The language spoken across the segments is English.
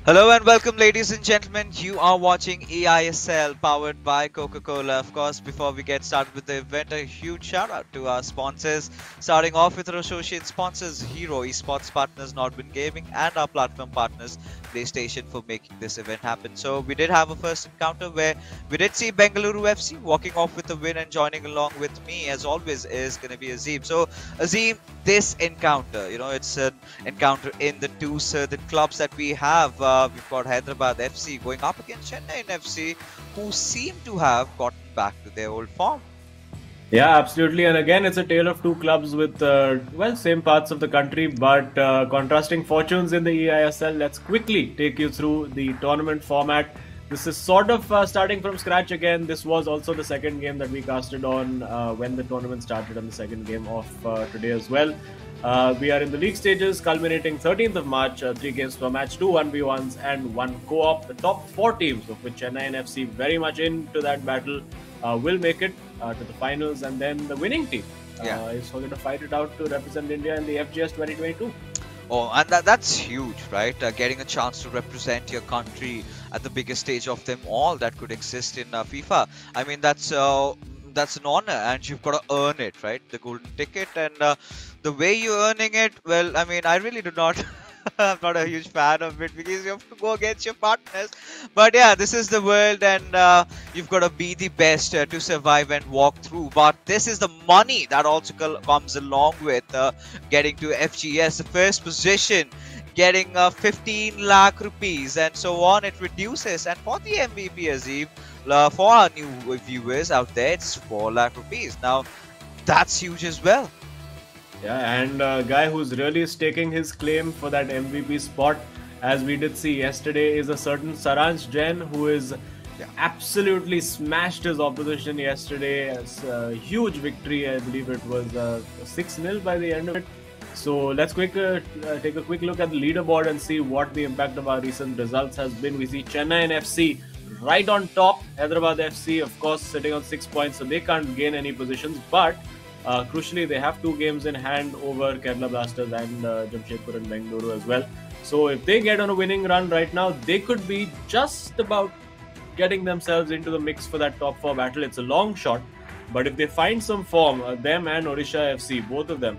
Hello and welcome, ladies and gentlemen. You are watching EISL powered by Coca-Cola. Of course, before we get started with the event, a huge shout out to our sponsors. Starting off with our associate sponsors, Hero, Esports Partners, Nordwind Gaming, and our platform partners, PlayStation, for making this event happen. So we did have a first encounter where we did see Bengaluru FC walking off with a win, and joining along with me, as always, is going to be Azim. So Azim, this encounter, it's an encounter in the two southern clubs that we have. We've got Hyderabad FC going up against Chennai FC, who seem to have gotten back to their old form. Yeah, absolutely. And again, it's a tale of two clubs with, same parts of the country, but contrasting fortunes in the EISL. Let's quickly take you through the tournament format. This is sort of starting from scratch again. This was also the second game that we casted on when the tournament started, and the second game of today as well. We are in the league stages, culminating 13th of March, 3 games per match, 2 1v1s and 1 co-op. The top 4 teams, of which Chennai and FC very much into that battle, will make it to the finals, and then the winning team is going to fight it out to represent India in the FGS 2022. Oh, and that's huge, right? Getting a chance to represent your country at the biggest stage of them all that could exist in FIFA. I mean, that's an honor, and you've got to earn it, right? The golden ticket, and the way you're earning it, well, I mean, I really do not. I'm not a huge fan of it because you have to go against your partners. But yeah, this is the world, and you've got to be the best to survive and walk through. But this is the money that also comes along with getting to FGS, the first position, getting 15 lakh rupees, and so on. It reduces, and for the MVP, Azim, for our new viewers out there, it's 4 lakh rupees. Now, that's huge as well. Yeah, and a guy who's really staking his claim for that MVP spot, as we did see yesterday, is a certain Saransh Jain, who is absolutely smashed his opposition yesterday. It's a huge victory. I believe it was 6-0 by the end of it. So let's take a quick look at the leaderboard and see what the impact of our recent results has been. We see Chennai and FC right on top. Hyderabad FC, of course, sitting on 6 points, so they can't gain any positions. But crucially, they have 2 games in hand over Kerala Blasters and Jamshedpur and Bengaluru as well. So if they get on a winning run right now, they could be just about getting themselves into the mix for that top 4 battle. It's a long shot, but if they find some form, them and Odisha FC, both of them,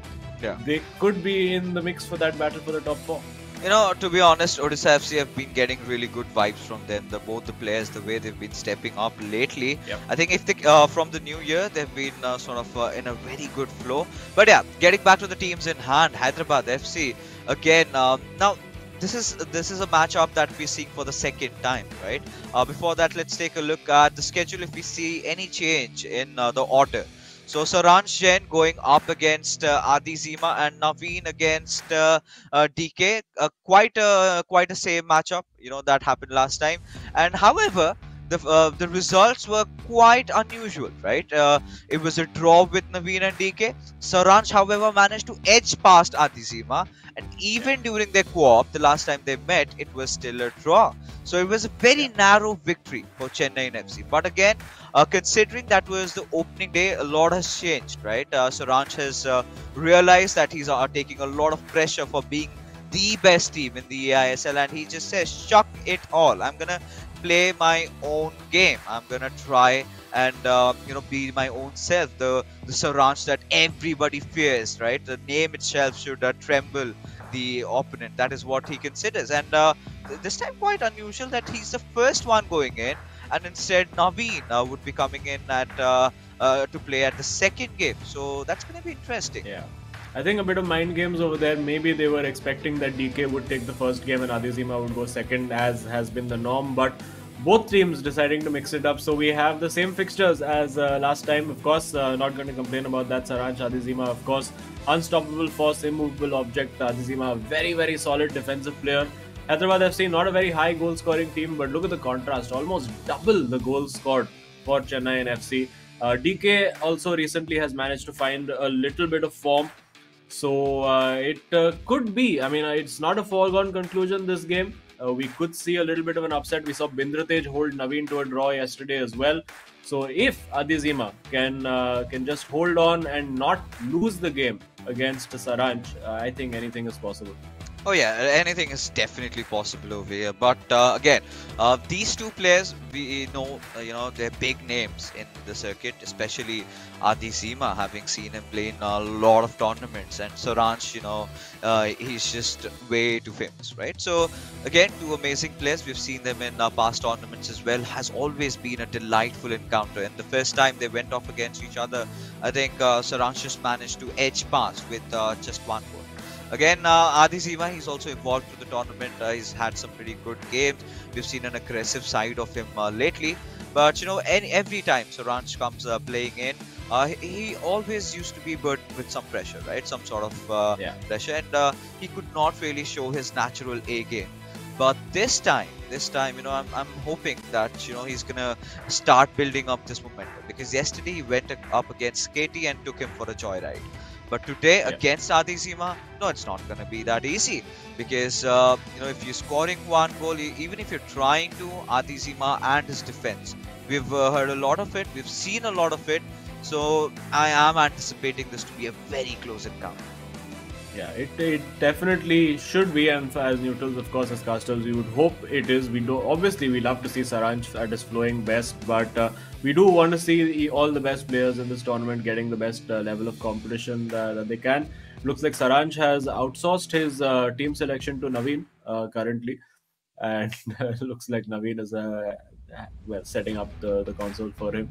they could be in the mix for that battle for the top 4. To be honest, Odisha FC have been getting really good vibes from them. Both the players, the way they've been stepping up lately. I think if they, from the new year, they've been in a very good flow. But yeah, getting back to the teams in hand, Hyderabad FC again. Now, this is a matchup that we're seeing for the second time, right? Before that, let's take a look at the schedule if we see any change in the order. So Saransh Jain going up against Adi Zima, and Naveen against DK. Quite a same matchup, that happened last time. And however, the results were quite unusual, right? It was a draw with Naveen and DK. Saransh, however, managed to edge past Adi Zima, and even during their co-op, the last time they met, it was still a draw. So it was a very narrow victory for Chennai and FC. But again, considering that was the opening day, a lot has changed, right? Saransh has realized that he's taking a lot of pressure for being the best team in the EISL, and he just says, chuck it all. I'm going to play my own game. I'm going to try and, be my own self. The Saransh that everybody fears, right? The name itself should tremble the opponent. That is what he considers. And this time quite unusual that he's the first one going in, and instead Naveen would be coming in to play at the second game. So that's going to be interesting. Yeah, I think a bit of mind games over there. Maybe they were expecting that DK would take the first game and Adi Zima would go second, as has been the norm. But both teams deciding to mix it up. So we have the same fixtures as last time. Of course, not going to complain about that. Saransh, Adi Zima, of course, unstoppable force, immovable object. Adi Zima, very, very solid defensive player. Hyderabad FC, not a very high goal scoring team, but look at the contrast. Almost double the goals scored for Chennai and FC. DK also recently has managed to find a little bit of form. So it could be, it's not a foregone conclusion this game. We could see a little bit of an upset. We saw Bindratej hold Naveen to a draw yesterday as well. So if Adi Zima can just hold on and not lose the game against Saransh, I think anything is possible. Oh yeah, anything is definitely possible over here. But again, these two players we know, they're big names in the circuit, especially Adi Zima, having seen him play in a lot of tournaments, and Saransh, he's just way too famous, right? So again, two amazing players. We've seen them in past tournaments as well. Has always been a delightful encounter. And the first time they went off against each other, I think Saransh just managed to edge past with just one goal. Again, Adi Zima, he's also evolved through the tournament. He's had some pretty good games. We've seen an aggressive side of him lately. But every time Saransh comes playing in, he always used to be burdened with some pressure, right? Some sort of pressure, and he could not really show his natural A game. But this time, I'm hoping that he's gonna start building up this momentum, because yesterday he went up against KT and took him for a joyride. But today Yeah. against Adizima, no, it's not going to be that easy, because if you're scoring one goal, even if you're trying to, Adizima and his defense, we've heard a lot of it, we've seen a lot of it. So I am anticipating this to be a very close encounter. Yeah, it definitely should be, and as neutrals, of course, as casters, we would hope it is. We do obviously we love to see Saransh at his flowing best, but we do want to see all the best players in this tournament getting the best level of competition that they can. Looks like Saransh has outsourced his team selection to Naveen currently, and looks like Naveen is well setting up the console for him.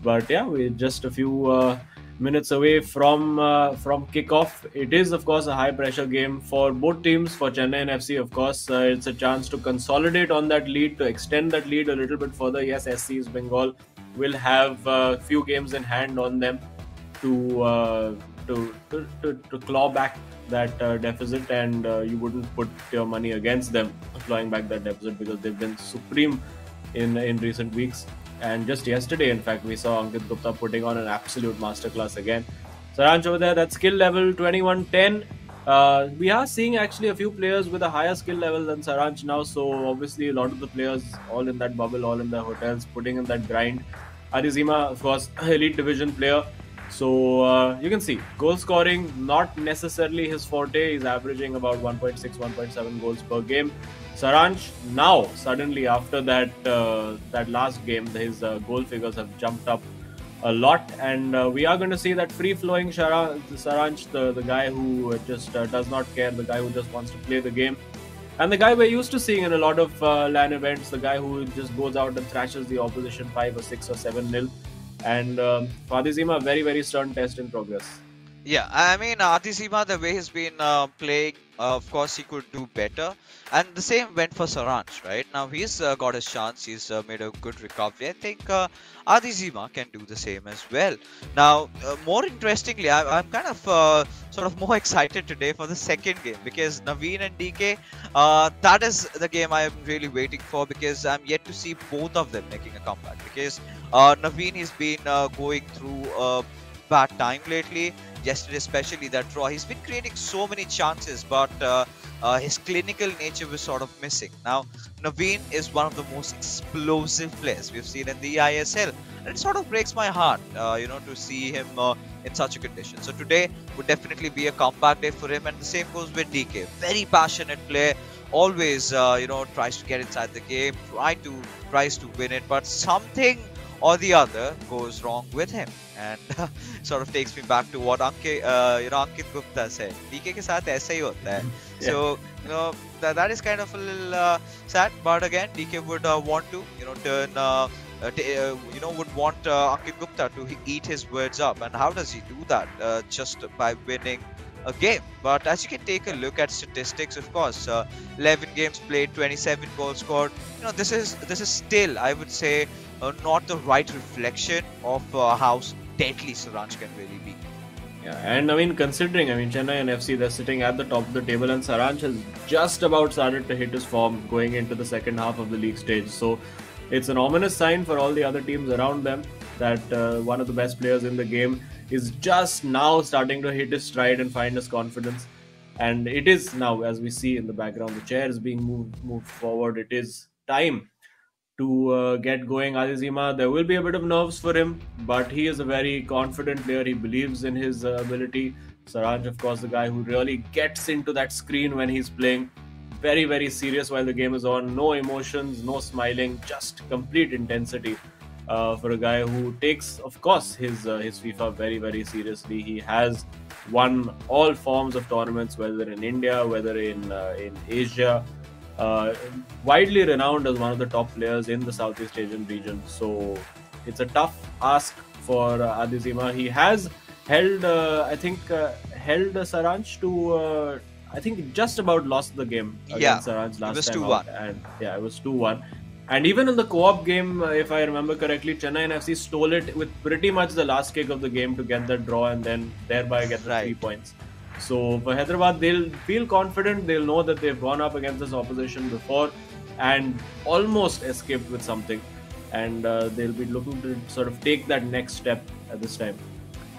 But yeah, we're just a few minutes away from kickoff. It is, of course, a high pressure game for both teams. For Chennai and FC, of course, it's a chance to consolidate on that lead, to extend that lead a little bit further. Yes, SC's Bengal will have a few games in hand on them to to claw back that deficit, and you wouldn't put your money against them clawing back that deficit, because they've been supreme in recent weeks. And just yesterday, in fact, we saw Ankit Gupta putting on an absolute masterclass again. Saranch over there, that skill level 2110. We are seeing actually a few players with a higher skill level than Saranch now. So obviously, a lot of the players all in that bubble, all in their hotels, putting in that grind. Adizima, of course, elite division player. So you can see goal scoring not necessarily his forte. He's averaging about 1.6, 1.7 goals per game. Saransh now suddenly after that last game, his goal figures have jumped up a lot, and we are going to see that free-flowing Saransh, the guy who just does not care, the guy who just wants to play the game, and the guy we're used to seeing in a lot of LAN events, the guy who just goes out and thrashes the opposition 5 or 6 or 7-0. And Fadizima, very, very stern test in progress. Yeah, I mean, Atisima, the way he's been playing, of course, he could do better. And the same went for Saranch, right? Now he's got his chance. He's made a good recovery. I think Adizima can do the same as well. Now, more interestingly, I'm kind of sort of more excited today for the second game, because Naveen and DK, that is the game I am really waiting for, because I'm yet to see both of them making a comeback. Because Naveen has been going through a bad time lately. Yesterday, especially that draw, he's been creating so many chances, but his clinical nature was sort of missing. Now, Naveen is one of the most explosive players we've seen in the ISL, and it sort of breaks my heart, to see him in such a condition. So today would definitely be a comeback day for him, and the same goes with DK. Very passionate player, always tries to get inside the game, tries to win it, but something or the other goes wrong with him, and sort of takes me back to what Ankit Gupta said. DK के साथ ऐसा ही होता है. Yeah. So that is kind of a little sad, but again DK would want to turn would want Ankit Gupta to eat his words up, and how does he do that? Just by winning a game. But as you can take a look at statistics, of course, 11 games played, 27 goals scored. This is still, I would say, not the right reflection of how deadly Saranch can really be. Yeah, and I mean, considering, Chennai and FC, they're sitting at the top of the table, and Saranch has just about started to hit his form going into the second half of the league stage. So it's an ominous sign for all the other teams around them that one of the best players in the game is just now starting to hit his stride and find his confidence. And it is now, as we see in the background, the chair is being moved forward. It is time to get going. Adizima, there will be a bit of nerves for him, but he is a very confident player. He believes in his ability Saranj, of course, the guy who really gets into that screen when he's playing. Very, very serious while the game is on. No emotions, no smiling, just complete intensity. For a guy who takes, of course, his FIFA very, very seriously. He has won all forms of tournaments, whether in India, whether in Asia. Uh, Widely renowned as one of the top players in the Southeast Asian region. So it's a tough ask for Adizima. He has held Saranj to. I think just about lost the game Yeah, against Saranj it was last time 2-1. out, and yeah, it was 2-1. And even in the co-op game, if I remember correctly, Chennai FC stole it with pretty much the last kick of the game to get the draw and then thereby get the 3 Right. points. So for Hyderabad, they'll feel confident. They'll know that they've gone up against this opposition before and almost escaped with something. And they'll be looking to sort of take that next step at this time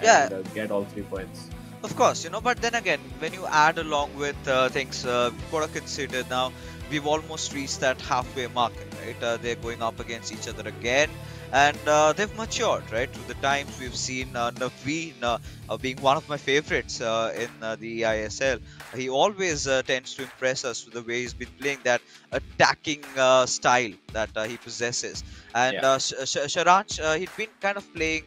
Yeah, and get all 3 points. of course, but then again, when you add along with things, you've got to consider now we've almost reached that halfway mark, right? They're going up against each other again, and they've matured, right? Through the times we've seen Naveen being one of my favorites in the EISL. He always tends to impress us with the way he's been playing that attacking style that he possesses. And Yeah. Sharanch, he'd been kind of playing.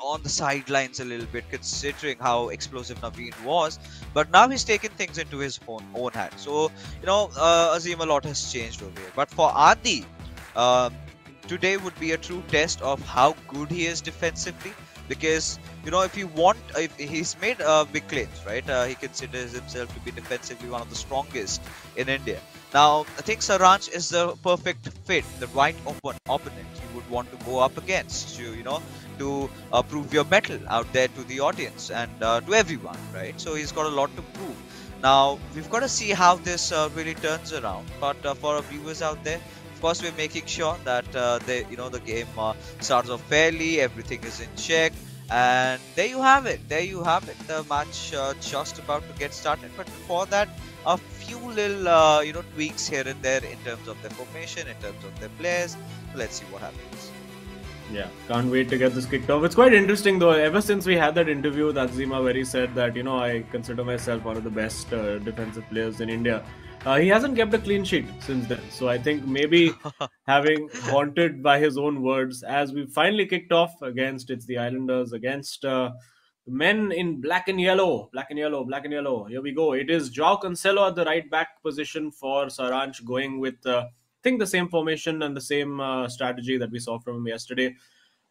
On the sidelines a little bit, considering how explosive Naveen was. But now he's taken things into his own hand. So, Azim, a lot has changed over here. But for Adi, um, today would be a true test of how good he is defensively. Because, if he's made big claims, right? He considers himself to be defensively one of the strongest in India. Now, I think Saranch is the perfect fit, the right opponent you would want to go up against. To prove your mettle out there to the audience and to everyone, right? So he's got a lot to prove. Now we've got to see how this really turns around. But for our viewers out there, of course, we're making sure that the game starts off fairly, everything is in check, and there you have it. There you have it. The match just about to get started. But before that, a few little tweaks here and there in terms of their formation, in terms of their players. Let's see what happens. Yeah, can't wait to get this kicked off. It's quite interesting though. Ever since we had that interview with Azima where he said that, I consider myself one of the best defensive players in India. He hasn't kept a clean sheet since then. So I think maybe having haunted by his own words as we finally kicked off against it's the Islanders against the men in black and yellow, black and yellow, black and yellow. Here we go. It is Joao Cancelo at the right back position for Saranch going with think the same formation and the same strategy that we saw from him yesterday.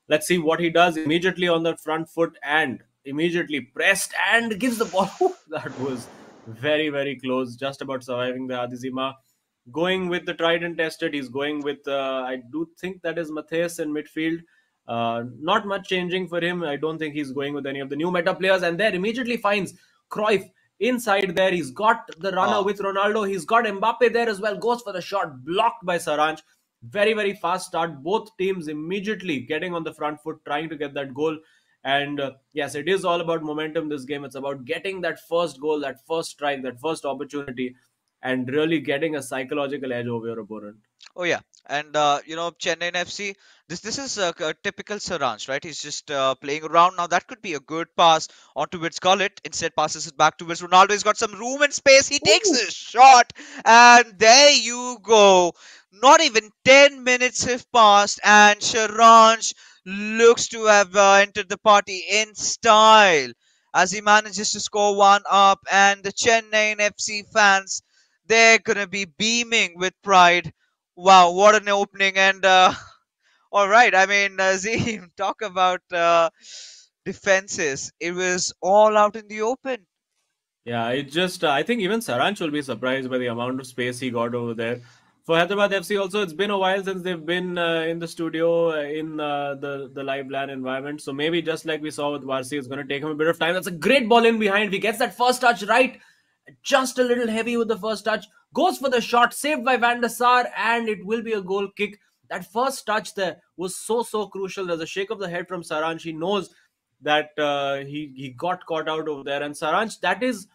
Let's see what he does immediately on the front foot and immediately pressed and gives the ball. That was very, very close, just about surviving the Adizima. Going with the tried and tested, he's going with, I do think that is Matthias in midfield. Not much changing for him. I don't think he's going with any of the new meta players. And there immediately finds Cruyff inside there. He's got the runner with Ronaldo. He's got Mbappe there as well. Goes for the shot, blocked by Saranch. Very, very fast start. Both teams immediately getting on the front foot, trying to get that goal. And yes, it is all about momentum this game. It's about getting that first goal, that first strike, that first opportunity, and really getting a psychological edge over your opponent. Oh yeah, and Chennai FC. This is a typical Saranch, right? He's just playing around now. That could be a good pass onto Wits Gullit. Instead, passes it back to Wits Ronaldo. He's got some room and space. He takes Ooh. a shot, and there you go. Not even 10 minutes have passed, and Saranch looks to have entered the party in style as he manages to score one up, and the Chennai FC fans, they're gonna be beaming with pride. Wow, what an opening! And all right, I mean, Nazim, talk about defenses. It was all out in the open. Yeah, it just, I think even Saranch will be surprised by the amount of space he got over there. For Hyderabad FC also, it's been a while since they've been in the studio, in the live LAN environment. So maybe just like we saw with Varsi, it's going to take him a bit of time. That's a great ball in behind. He gets that first touch right. Just a little heavy with the first touch. Goes for the shot, saved by Van der Sar, and it will be a goal kick. That first touch there was so, so crucial. There's a shake of the head from Saranch. He knows that he got caught out over there. And Saranch, that is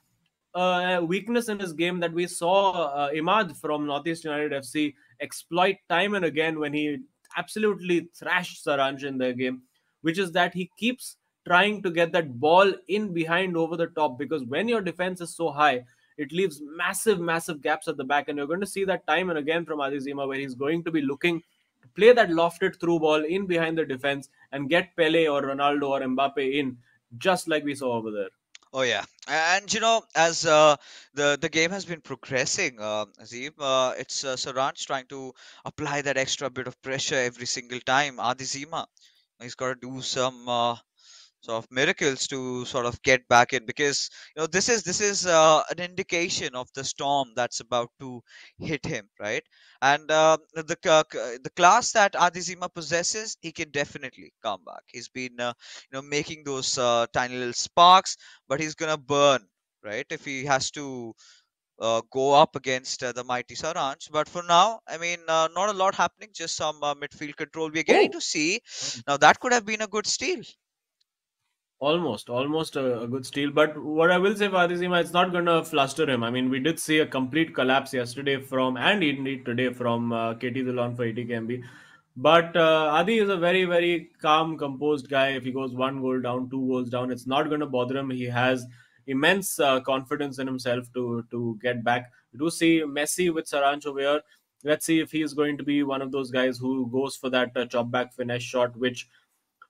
weakness in his game that we saw Imad from Northeast United FC exploit time and again when he absolutely thrashed Saranj in their game, which is that he keeps trying to get that ball in behind over the top, because when your defense is so high, it leaves massive gaps at the back, and you're going to see that time and again from Adizima, where he's going to be looking to play that lofted through ball in behind the defense and get Pele or Ronaldo or Mbappe in, just like we saw over there. Oh yeah, and as the game has been progressing, Azim, it's Saranj trying to apply that extra bit of pressure every single time. Adizima, he's got to do some sort of miracles to sort of get back in, because this is an indication of the storm that's about to hit him, right? And the class that Adizima possesses, he can definitely come back. He's been making those tiny little sparks, but he's gonna burn, right, if he has to go up against the mighty Saranj. But for now, I mean, not a lot happening, just some midfield control. We're getting Oh, to see now that could have been a good steal. almost a good steal. But what I will say for Adizima, it's not going to fluster him. I mean, we did see a complete collapse yesterday from, and indeed today from KT Dhillon for ATKMB. But Adi is a very calm, composed guy. If he goes 1 goal down, 2 goals down, it's not going to bother him. He has immense confidence in himself to get back. We do see Messi with Saranch over here. Let's see if he is going to be one of those guys who goes for that chop back finesse shot, which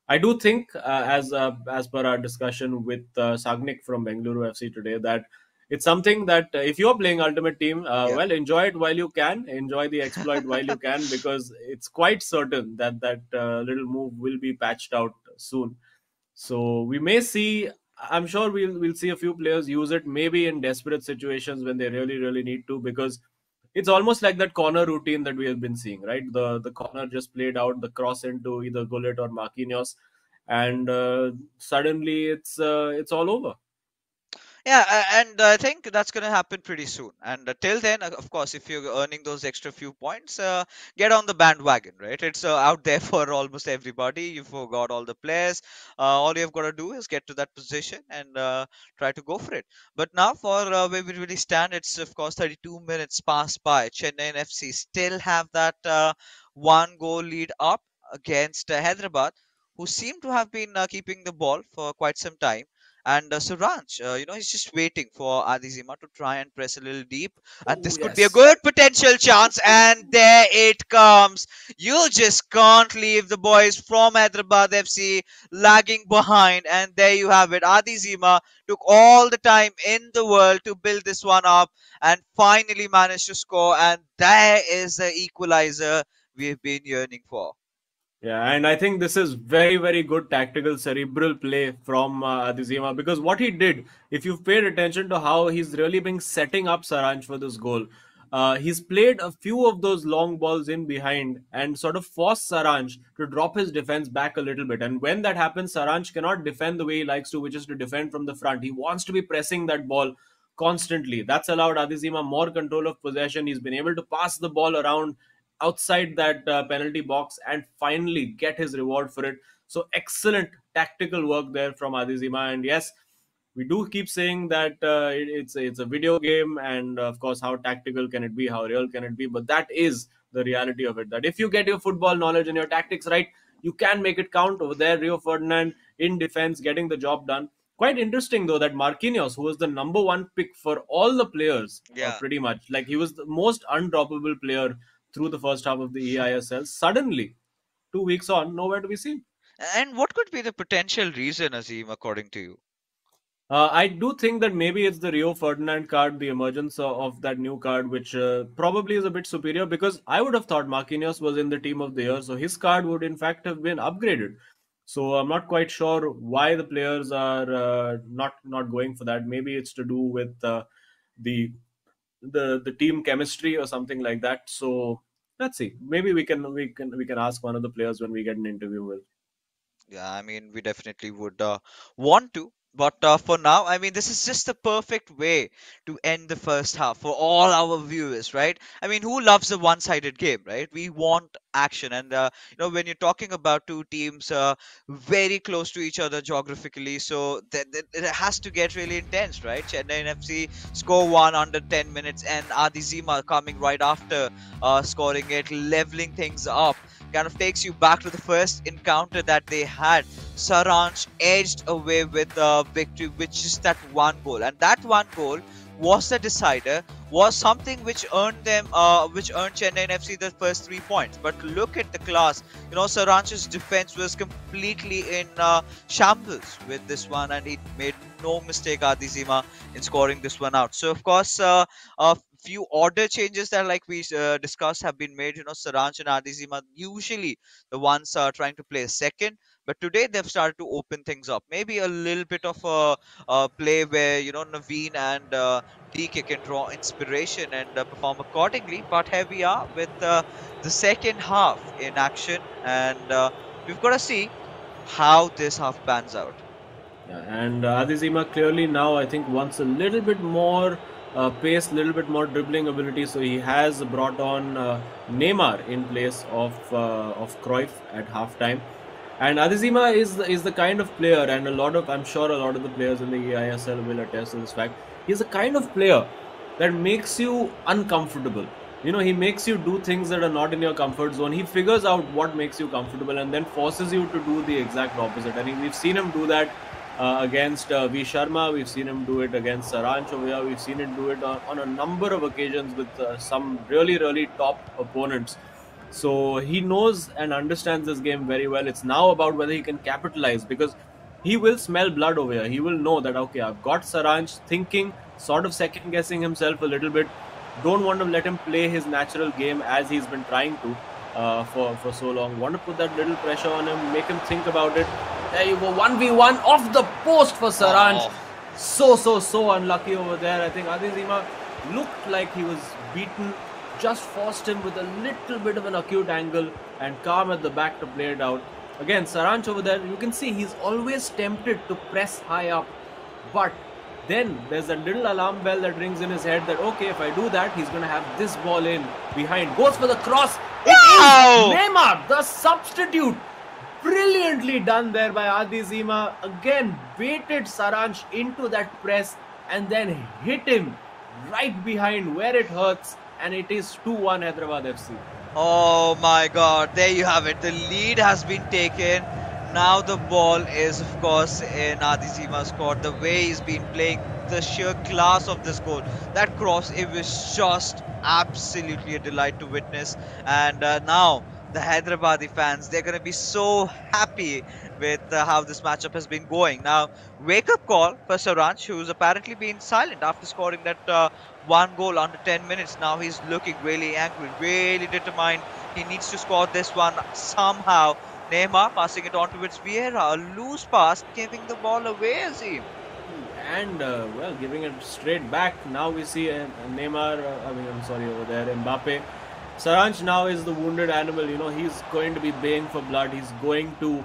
I do think, as per our discussion with Sagnik from Bengaluru FC today, that it's something that if you're playing Ultimate Team, Yeah. well, enjoy it while you can, enjoy the exploit while you can, because it's quite certain that that little move will be patched out soon. So we may see. I'm sure we'll see a few players use it, maybe in desperate situations when they really need to, because it's almost like that corner routine that we have been seeing, right? The corner just played out, the cross into either Gullit or Marquinhos, and suddenly it's all over. Yeah, and I think that's going to happen pretty soon. And till then, of course, if you're earning those extra few points, get on the bandwagon, right? It's out there for almost everybody. You forgot all the players. All you've got to do is get to that position and try to go for it. But now, for where we really stand, it's of course 32 minutes passed by. Chennai FC still have that 1 goal lead up against Hyderabad, who seem to have been keeping the ball for quite some time. And Suranj, he's just waiting for Adizima to try and press a little deep. And Oh this could be a yes. good potential chance. And there it comes. You just can't leave the boys from Hyderabad FC lagging behind. And there you have it. Adizima took all the time in the world to build this one up and finally managed to score. And there is the equalizer we've been yearning for. Yeah, and I think this is very good tactical cerebral play from Adizima, because what he did, if you've paid attention to how he's really been setting up Saranj for this goal, he's played a few of those long balls in behind and sort of forced Saranj to drop his defense back a little bit. And when that happens, Saranj cannot defend the way he likes to, which is to defend from the front. He wants to be pressing that ball constantly. That's allowed Adizima more control of possession. He's been able to pass the ball around outside that penalty box and finally get his reward for it. So excellent tactical work there from Adizima. And yes, we do keep saying that it's a video game, and of course, how tactical can it be? How real can it be? But that is the reality of it. That if you get your football knowledge and your tactics right, you can make it count. Over there, Rio Ferdinand in defense, getting the job done. Quite interesting though that Marquinhos, who was the number one pick for all the players, Yeah. pretty much like he was the most undroppable player through the first half of the EISL. Suddenly, 2 weeks on, nowhere to be seen. And what could be the potential reason, Azim, according to you? I do think that maybe it's the Rio Ferdinand card, the emergence of that new card, which probably is a bit superior, because I would have thought Marquinhos was in the team of the year, so his card would in fact have been upgraded. So I'm not quite sure why the players are not going for that. Maybe it's to do with the the team chemistry or something like that. So let's see. Maybe we can ask one of the players when we get an interview with. Yeah, I mean, we definitely would want to. But for now, I mean, this is just the perfect way to end the first half for all our viewers, right? I mean, who loves a one-sided game, right? We want action, and when you're talking about two teams very close to each other geographically, so it has to get really intense, right? Chennai FC score one under 10 minutes, and Adizima coming right after scoring it, leveling things up. kind of takes you back to the first encounter that they had. Saransh edged away with a victory, which is that one goal, and that one goal was the decider, was something which earned them, which earned Chennai FC the first 3 points. But look at the class. Saransh's defense was completely in shambles with this one, and he made no mistake, Adizima, in scoring this one out. So of course, a few order changes that, like we discussed, have been made. Saransh and Adizima usually the ones trying to play second, but today they've started to open things up. Maybe a little bit of a play where Naveen and DK can draw inspiration and perform accordingly. But here we are with the second half in action, and we've got to see how this half pans out. Yeah, and Adizima clearly now, I think, wants a little bit more pace, little bit more dribbling ability. So he has brought on Neymar in place of Cruyff at halftime. And Adizima is the kind of player, and I'm sure a lot of the players in the EISL will attest to this fact. He's the kind of player that makes you uncomfortable. He makes you do things that are not in your comfort zone. He figures out what makes you comfortable and then forces you to do the exact opposite. I think we've seen him do that against V. Sharma. We've seen him do it against Saransh over here. We've seen him do it on a number of occasions with some really, really top opponents. So he knows and understands this game very well. It's now about whether he can capitalize, because he will smell blood over here. He will know that, okay, I've got Saransh thinking, sort of second guessing himself a little bit. Don't want to let him play his natural game as he's been trying to for so long. Want to put that little pressure on him, make him think about it. There you go, 1v1 off the post for Saransh. So unlucky over there. I think Adizima looked like he was beaten, just forced him with a little bit of an acute angle, and calm at the back to play it out. Again, Saransh over there, you can see he's always tempted to press high up, but then there's a little alarm bell that rings in his head that, okay, if I do that, he's going to have this ball in behind. Goes for the cross. It is Neymar, the substitute. Brilliantly done there by Adizima. Again, baited Saransh into that press and then hit him right behind where it hurts. And it is 2-1 Hyderabad FC. Oh my god, there you have it. The lead has been taken. Now the ball is, of course, in Adizima's court. The way he's been playing, the sheer class of this goal, that cross, it was just absolutely a delight to witness. And now the Hyderabadi fans, they're going to be so happy with how this matchup has been going. Now, wake-up call for Saransh, who's apparently been silent after scoring that one goal under 10 minutes. Now he's looking really angry, really determined. He needs to score this one somehow. Neymar passing it on towards Vieira. A loose pass, giving the ball away, Azim. And, giving it straight back. Now we see Neymar, over there, Mbappe. Saransh now is the wounded animal. He's going to be baying for blood. He's going to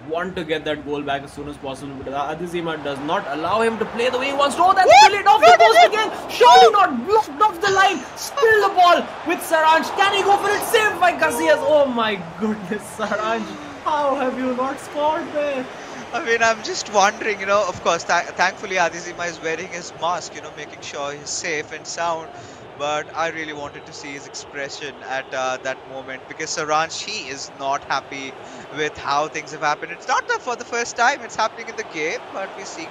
want to get that goal back as soon as possible. But Adizima does not allow him to play the way he wants to. Oh, that's brilliant. Off the post again. Surely not blocked off the line. Still the ball with Saransh. Can he go for it? Saved by Casillas. Oh my goodness, Saransh. How have you not scored there? I mean, I'm just wondering, of course, thankfully Adizima is wearing his mask, making sure he's safe and sound. But I really wanted to see his expression at that moment, because Saransh, he is not happy with how things have happened. It's not for the first time it's happening in the game, but we're seeing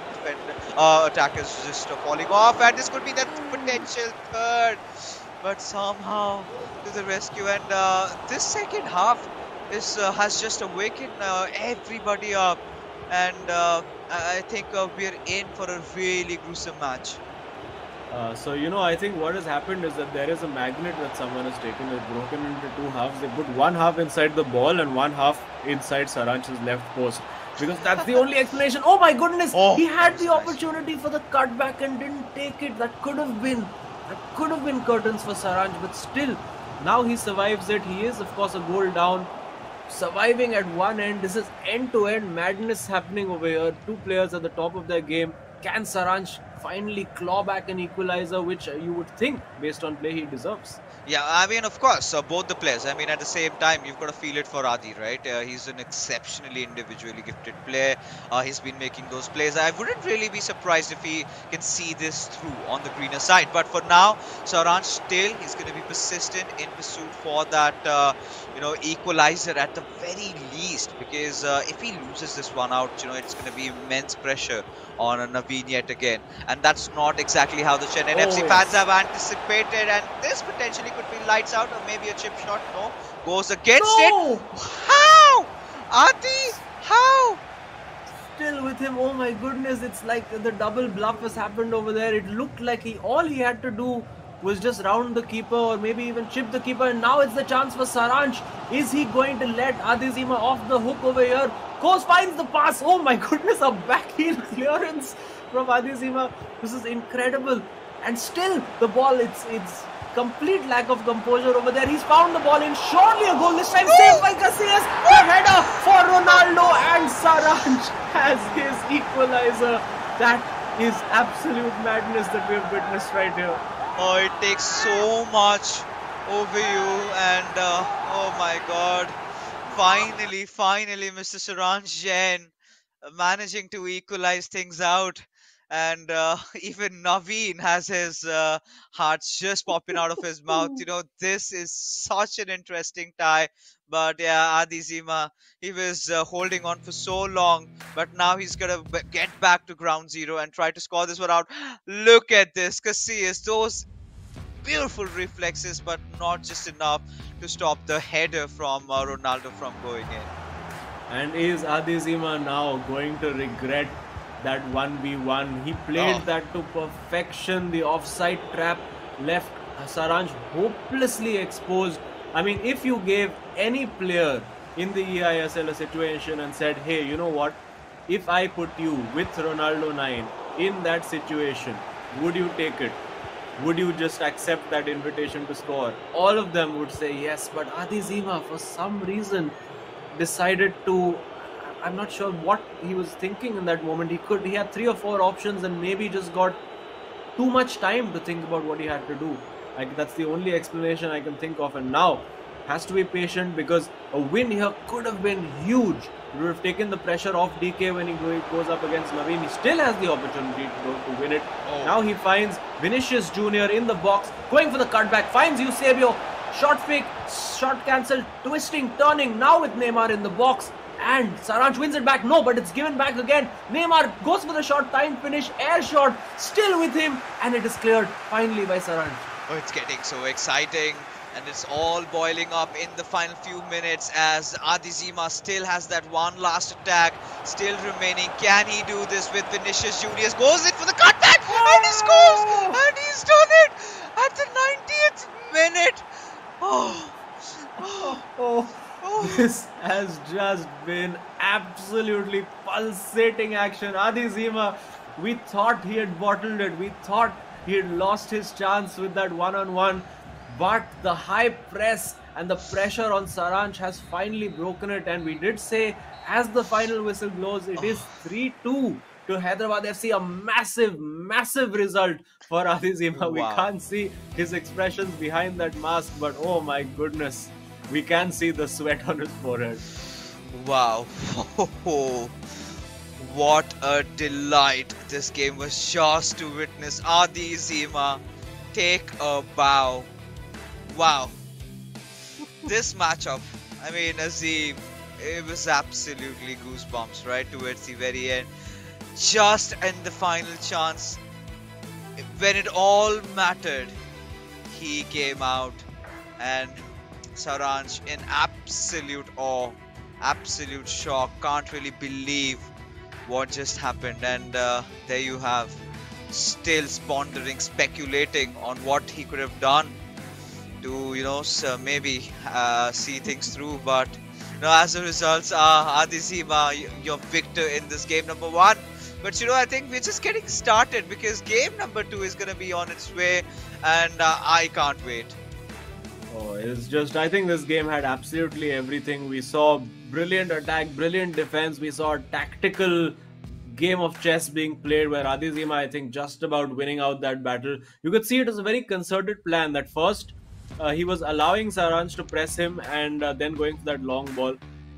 attackers just falling off, and this could be that potential third. But somehow to the rescue, and this second half has just awakened everybody up, and I think we're in for a really gruesome match. I think what has happened is that there is a magnet that someone has taken. It's broken into two halves. They put one half inside the ball and one half inside Saransh's left post, because that's the only explanation. Oh my goodness! He had the opportunity for the cutback and didn't take it. That could have been curtains for Saransh, but still, now he survives it. He is, of course, a goal down, surviving at one end. This is end-to-end madness happening over here. Two players at the top of their game. Can Saransh finally claw back an equalizer, which you would think, based on play, he deserves? Yeah, I mean, of course, both the players. I mean, at the same time, you've got to feel it for Adi, right? He's an exceptionally individually gifted player. He's been making those plays. I wouldn't really be surprised if he can see this through on the greener side. But for now, Saransh still, he's going to be persistent in pursuit for that, equalizer at the very least. Because if he loses this one out, it's going to be immense pressure on Naveen yet again. And that's not exactly how the Chennai FC fans have anticipated. And this potentially could be lights out or maybe a chip shot. No, goes against it. How? Adi, how? Still with him, oh my goodness, it's like the double bluff has happened over there. It looked like all he had to do was just round the keeper or maybe even chip the keeper, and now it's the chance for Saransh. Is he going to let Adizima off the hook over here? Goes, finds the pass. Oh my goodness, a backheel clearance from Adizima. This is incredible. And still the ball, it's complete lack of composure over there. He's found the ball in, surely a goal this time, saved by Casillas. The header for Ronaldo, and Saransh has his equalizer. That is absolute madness that we have witnessed right here. Oh, it takes so much over you, and oh my God, finally, Mr. Saransh Jain managing to equalize things out. And even Naveen has his heart just popping out of his mouth. This is such an interesting tie. But yeah, Adizima, he was holding on for so long. But now he's going to get back to ground zero and try to score this one out. Look at this. Casillas, those beautiful reflexes, but not just enough to stop the header from Ronaldo from going in. And is Adizima now going to regret that 1v1? He played that to perfection. The offside trap left Saransh hopelessly exposed. I mean, if you gave any player in the EISL a situation and said, hey, you know what, if I put you with Ronaldo 9 in that situation, would you take it? Would you just accept that invitation to score? All of them would say yes, but Adizima, for some reason, decided to, I'm not sure what he was thinking in that moment. He had 3 or 4 options and maybe just got too much time to think about what he had to do. That's the only explanation I can think of. And now has to be patient, because a win here could have been huge. It would have taken the pressure off DK when he goes up against Naveen. He still has the opportunity to win it. Now he finds Vinicius Jr. in the box, going for the cutback, finds Eusebio, shot fake, shot cancelled, twisting, turning, now with Neymar in the box. And Saransh wins it back. No, but it's given back again. Neymar goes for the shot, time finish, air shot, still with him, and it is cleared finally by Saransh. Oh, it's getting so exciting, and it's all boiling up in the final few minutes as Adizima still has that one last attack still remaining. Can he do this with Vinicius Junior? Goes in for the cutback, and he scores, and he's done it at the 90th minute. This has just been absolutely pulsating action. Adizima, we thought he had bottled it. We thought he had lost his chance with that one-on-one. But the high press and the pressure on Saransh has finally broken it. And we did say, as the final whistle blows, it is 3-2 to Hyderabad FC. A massive, massive result for Adizima. Wow. We can't see his expressions behind that mask, but oh my goodness, we can see the sweat on his forehead. Wow. What a delight this game was just to witness. Adizima take a bow. Wow. This matchup, I mean, Azim, it was absolutely goosebumps right towards the very end. Just in the final chance, when it all mattered, he came out, and Saransh in absolute awe, absolute shock, can't really believe what just happened. And there you have, still pondering, speculating on what he could have done to, maybe see things through. But as a result, Adizima, your victor in this game number 1. But I think we're just getting started, because game number 2 is going to be on its way, and I can't wait. Oh, it's just, I think this game had absolutely everything. We saw brilliant attack, brilliant defense. We saw tactical game of chess being played where Adi Zima, I think, just about winning out that battle. You could see it was a very concerted plan that first he was allowing Saranj to press him and then going for that long ball.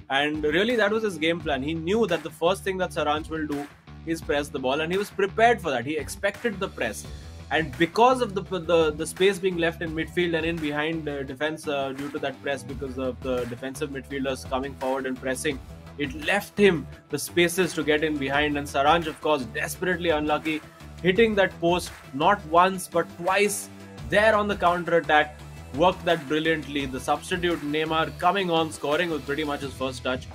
And really, that was his game plan. He knew that the first thing that Saranj will do is press the ball, and he was prepared for that. He expected the press. And because of the space being left in midfield and in behind defense due to that press, because of the defensive midfielders coming forward and pressing, it left him the spaces to get in behind. And Saranj, of course, desperately unlucky, hitting that post not once but twice there on the counter attack. Worked that brilliantly. The substitute Neymar coming on, scoring with pretty much his first touch.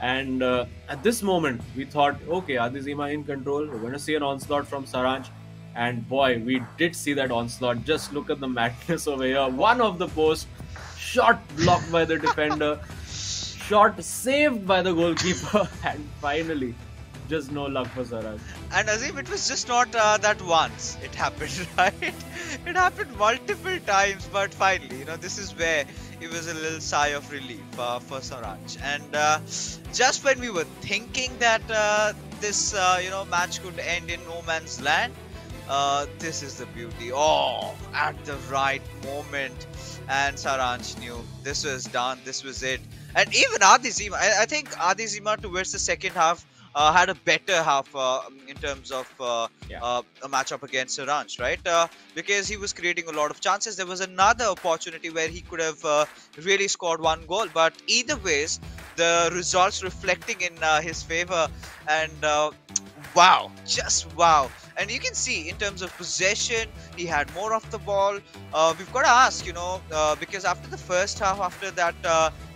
And at this moment, we thought, okay, Adi Zima in control. We're going to see an onslaught from Saranj. And boy, we did see that onslaught. Just look at the madness over here. One of the post, shot blocked by the defender, shot saved by the goalkeeper, and finally, just no luck for Saranj. And Azim, it was just not that once it happened, right? It happened multiple times, but finally, this is where it was a little sigh of relief for Saranj. And just when we were thinking that this, match could end in no man's land, this is the beauty. Oh, at the right moment, and Saranj knew this was done. This was it. And even Adi Zima, I think Adi Zima towards the second half had a better half in terms of a matchup against Saranj, right? Because he was creating a lot of chances. There was another opportunity where he could have really scored one goal, but either ways, the results reflecting in his favor. And wow, just wow. And you can see in terms of possession, he had more of the ball. We've got to ask, because after the first half, after that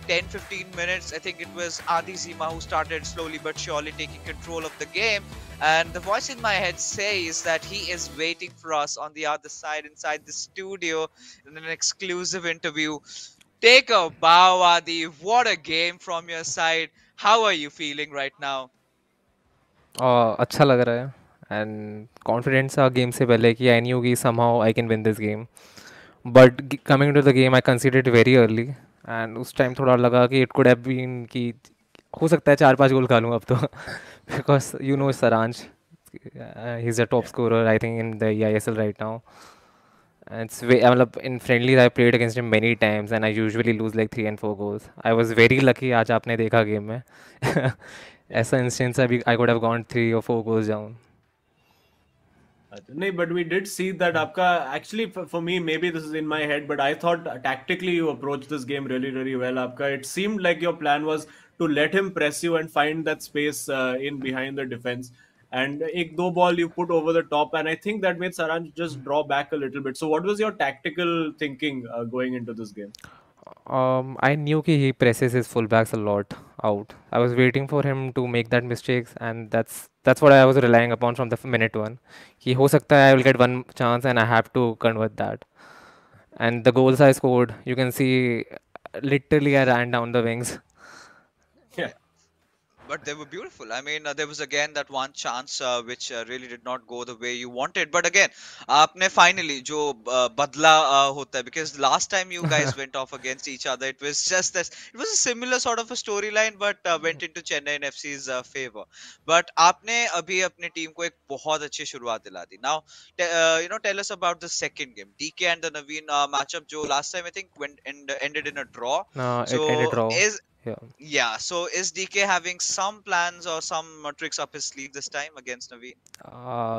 10-15 minutes, I think it was Adi Zima who started slowly but surely taking control of the game. And the voice in my head says that he is waiting for us on the other side inside the studio in an exclusive interview. Take a bow, Adi. What a game from your side. How are you feeling right now? अच्छा लग रहा है and confidence था game से पहले कि I knew कि somehow I can win this game but coming to the game I considered it very early and उस टाइम थोड़ा लगा कि इट कुड हैव बीन कि हो सकता है 4-5 गोल खा लूँ अब तो because Saranj, he's a top scorer I think in the EISL right now. It's मतलब in friendlies I played against him many times and I usually lose like 3 and 4 goals. I was very lucky आज आपने देखा game में ऐसा instance अभी I could have gone 3 or 4 goals down. No, but we did see that Apka actually for me, maybe this is in my head, but I thought tactically you approached this game really, really well. Apka, it seemed like your plan was to let him press you and find that space in behind the defense. And ek do ball you put over the top, and I think that made Saranj just draw back a little bit. So, what was your tactical thinking going into this game? I knew he presses his fullbacks a lot out. I was waiting for him to make that mistakes, and that's what I was relying upon from the minute one. He ho sakta hai I will get one chance and I have to convert that. And the goals I scored, you can see, literally I ran down the wings. Yeah. But they were beautiful. I mean, there was again that one chance which really did not go the way you wanted. But again, आपने finally जो बदला होता है, because last time you guys went off against each other, it was just this. It was a similar sort of a storyline, but went into Chennai FC's favor. But आपने अभी अपने team को एक बहुत अच्छी शुरुआत दिला दी. Now, tell us about the second game, DK and the Naveen matchup. जो last time I think ended in a draw. No, so it ended draw. Yeah, so is DK having some plans or some tricks up his sleeve this time against Naveen?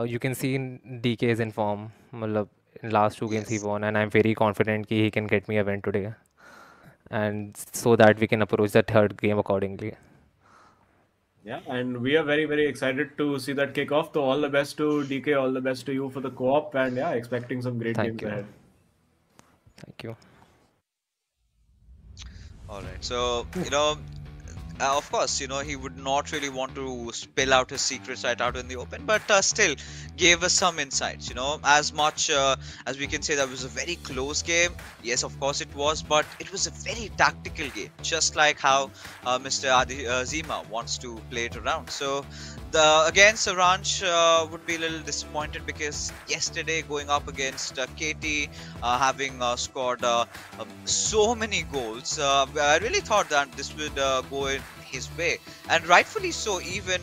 You can see DK is in form. In last 2 games he won, and I'm very confident he can get me a win today. And so that we can approach the third game accordingly. Yeah, and we are very, very excited to see that kickoff. So all the best to DK, all the best to you for the co-op, and yeah, expecting some great games ahead. Thank you. All right, so of course, he would not really want to spill out his secrets right out in the open, but still gave us some insights. As much as we can say that was a very close game. Yes, of course it was, but it was a very tactical game, just like how Mr. Adi Zima wants to play it around. So again, Saranj would be a little disappointed because yesterday going up against KT, having scored so many goals, I really thought that this would go in his way, and rightfully so. Even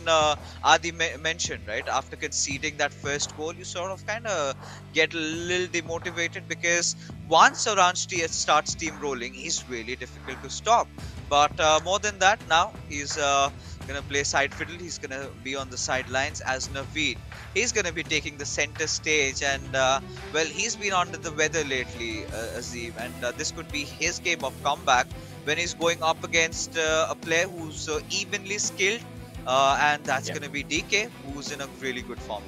Adi mentioned, right, after conceding that first goal, you sort of kind of get a little demotivated, because once Saranch starts steamrolling, he's really difficult to stop. But more than that, now he's gonna play side fiddle. He's gonna be on the sidelines as Naveen. He's gonna be taking the center stage, and well, he's been under the weather lately, Azim, and this could be his game of comeback when he's going up against a player who's evenly skilled, and that's gonna be DK, who's in a really good form.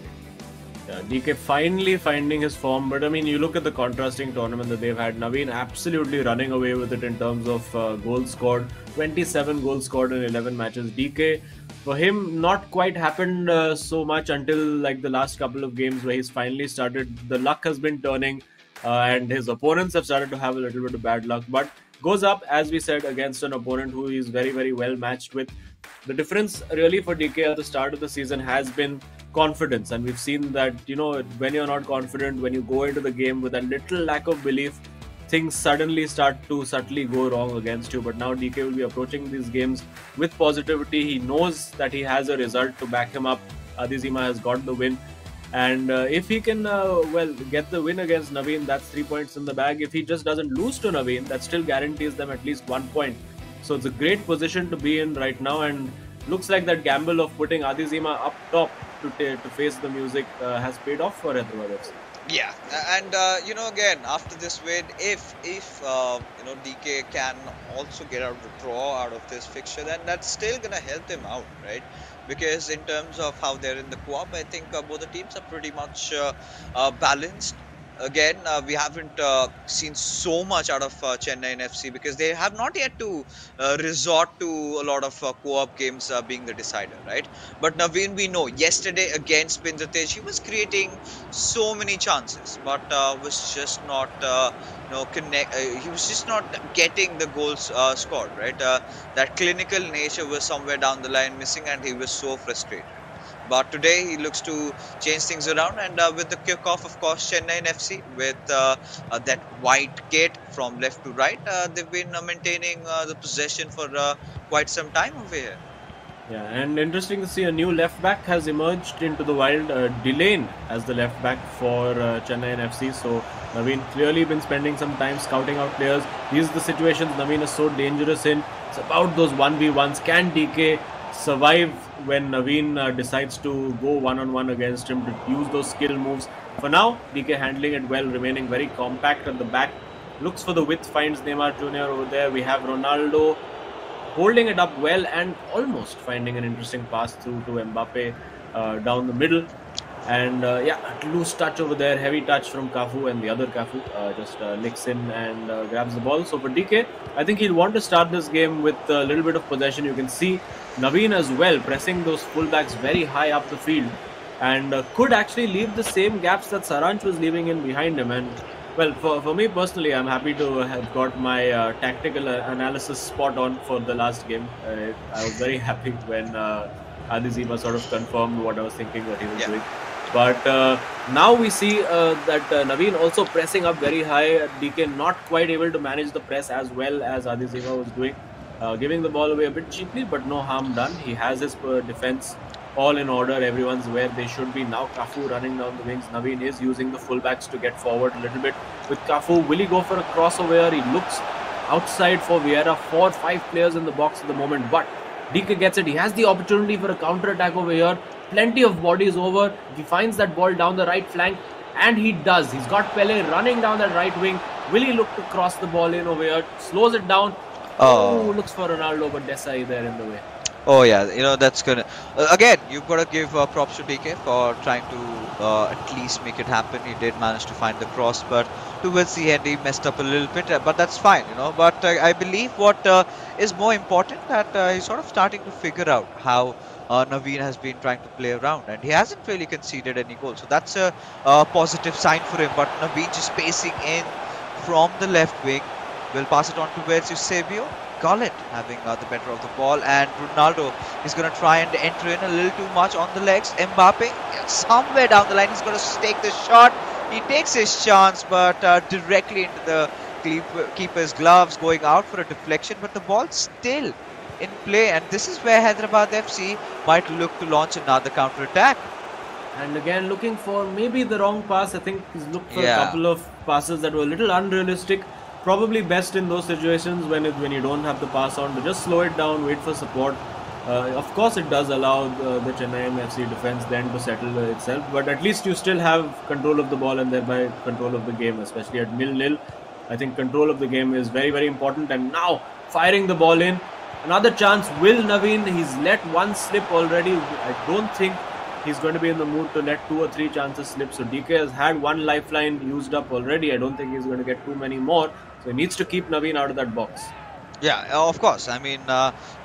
Yeah, DK finally finding his form, but I mean, you look at the contrasting tournament that they've had. Naveen absolutely running away with it in terms of goals scored. 27 goals scored in 11 matches. DK, for him, not quite happened so much until like the last couple of games where he's finally started. The luck has been turning, and his opponents have started to have a little bit of bad luck. But goes up, as we said, against an opponent who is very, very well matched with. The difference really for DK at the start of the season has been confidence, and we've seen that, you know, when you're not confident, when you go into the game with a little lack of belief, things suddenly start to subtly go wrong against you. But now DK will be approaching these games with positivity. He knows that he has a result to back him up. Adizima has got the win, and if he can well get the win against Naveen, that's 3 points in the bag. If he just doesn't lose to Naveen, that still guarantees them at least 1 point. So it's a great position to be in right now, and looks like that gamble of putting Adizima up top to face the music has paid off for Hyderabad FC. Yeah, and you know, again, after this win, if you know, DK can also get out the draw out of this fixture, then that's still gonna help them out, right? Because in terms of how they're in the co-op, I think both the teams are pretty much balanced. Again, we haven't seen so much out of Chennai and FC, because they have not yet to resort to a lot of co-op games being the decider, right? But Naveen, we know, yesterday against Pindatej, he was creating so many chances, but was just not, you know, he was just not getting the goals scored, right? That clinical nature was somewhere down the line missing, and he was so frustrated. But today he looks to change things around, and with the kickoff, of course, Chennai and FC with that wide gate from left to right, they've been maintaining the possession for quite some time over here. Yeah, and interesting to see a new left back has emerged into the wild. Delane as the left back for Chennai and FC. So Naveen clearly been spending some time scouting out players. These are the situations Naveen is so dangerous in. It's about those 1v1s. Can DK survive when Naveen decides to go one-on-one against him, to use those skill moves? For now, DK handling it well, remaining very compact at the back. Looks for the width, finds Neymar Jr. over there. We have Ronaldo holding it up well and almost finding an interesting pass through to Mbappe down the middle. And yeah, loose touch over there, heavy touch from Cafu, and the other Cafu just licks in and grabs the ball. So for DK, I think he'll want to start this game with a little bit of possession. You can see Naveen as well pressing those fullbacks very high up the field, and could actually leave the same gaps that Saranch was leaving in behind him. And well, for me personally, I'm happy to have got my tactical analysis spot on for the last game. I was very happy when Adizima sort of confirmed what I was thinking that he was doing. But now we see that Naveen also pressing up very high. DK not quite able to manage the press as well as Adizima was doing. Giving the ball away a bit cheaply, but no harm done. He has his defense all in order. Everyone's where they should be. Now Cafu running down the wings. Naveen is using the fullbacks to get forward a little bit. With Cafu, will he go for a crossover? He looks outside for Vieira. 4-5 players in the box at the moment, but DK gets it. He has the opportunity for a counter-attack over here. Plenty of bodies over. He finds that ball down the right flank, and he does. He's got Pele running down that right wing. Will he look to cross the ball in over here? Slows it down. Oh, looks for Ronaldo, but Desai there in the way. Oh yeah, you know, that's gonna again, you've got to give props to DK for trying to at least make it happen. He did manage to find the cross, but towards the end he messed up a little bit, but that's fine, you know. But I believe what is more important, that he's sort of starting to figure out how Naveen has been trying to play around, and he hasn't really conceded any goals, so that's a positive sign for him. But Naveen just pacing in from the left wing, will pass it on towards Eusebio. Gullit having the better of the ball, and Ronaldo is going to try and enter in a little too much on the legs. Mbappe somewhere down the line, he's going to take the shot. He takes his chance, but directly into the keeper's gloves, going out for a deflection, but the ball still in play, and this is where Hyderabad FC might look to launch another counter attack. And again, looking for maybe the wrong pass. I think he's looked for a couple of passes that were a little unrealistic. Probably best in those situations when you don't have the pass on to just slow it down, wait for support. Of course, it does allow the Chennai FC defense then to settle itself, but at least you still have control of the ball and thereby control of the game, especially at 0-0. I think control of the game is very, very important. And now firing the ball in, another chance. Will Naveen? He's let one slip already. I don't think he's going to be in the mood to let 2 or 3 chances slip. So DK has had one lifeline used up already. I don't think he's going to get too many more. So he needs to keep Naveen out of that box. Yeah, of course. I mean,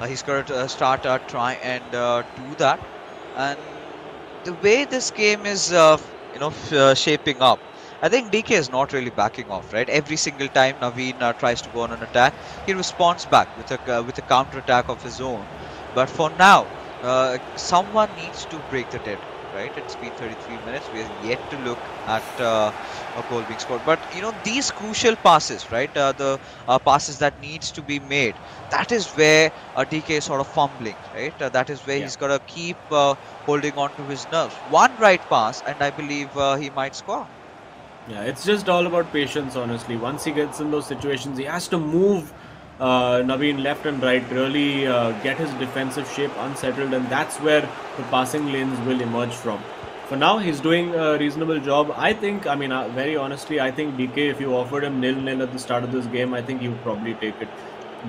he's got to start try and do that. And the way this game is, shaping up, I think DK is not really backing off, right? Every single time Naveen tries to go on an attack, he responds back with a counter attack of his own. But for now, someone needs to break the dead, right? It's been 33 minutes. We are yet to look at a goal being scored. But these crucial passes, right? The passes that needs to be made. That is where DK is sort of fumbling, right? That is where he's got to keep holding on to his nerves. One right pass, and I believe he might score. Yeah, it's just all about patience, honestly. Once he gets in those situations, he has to move Naveen left and right, really get his defensive shape unsettled, and that's where the passing lanes will emerge from. For now, he's doing a reasonable job. I think, very honestly, I think DK, if you offered him 0-0 at the start of this game, I think he would probably take it.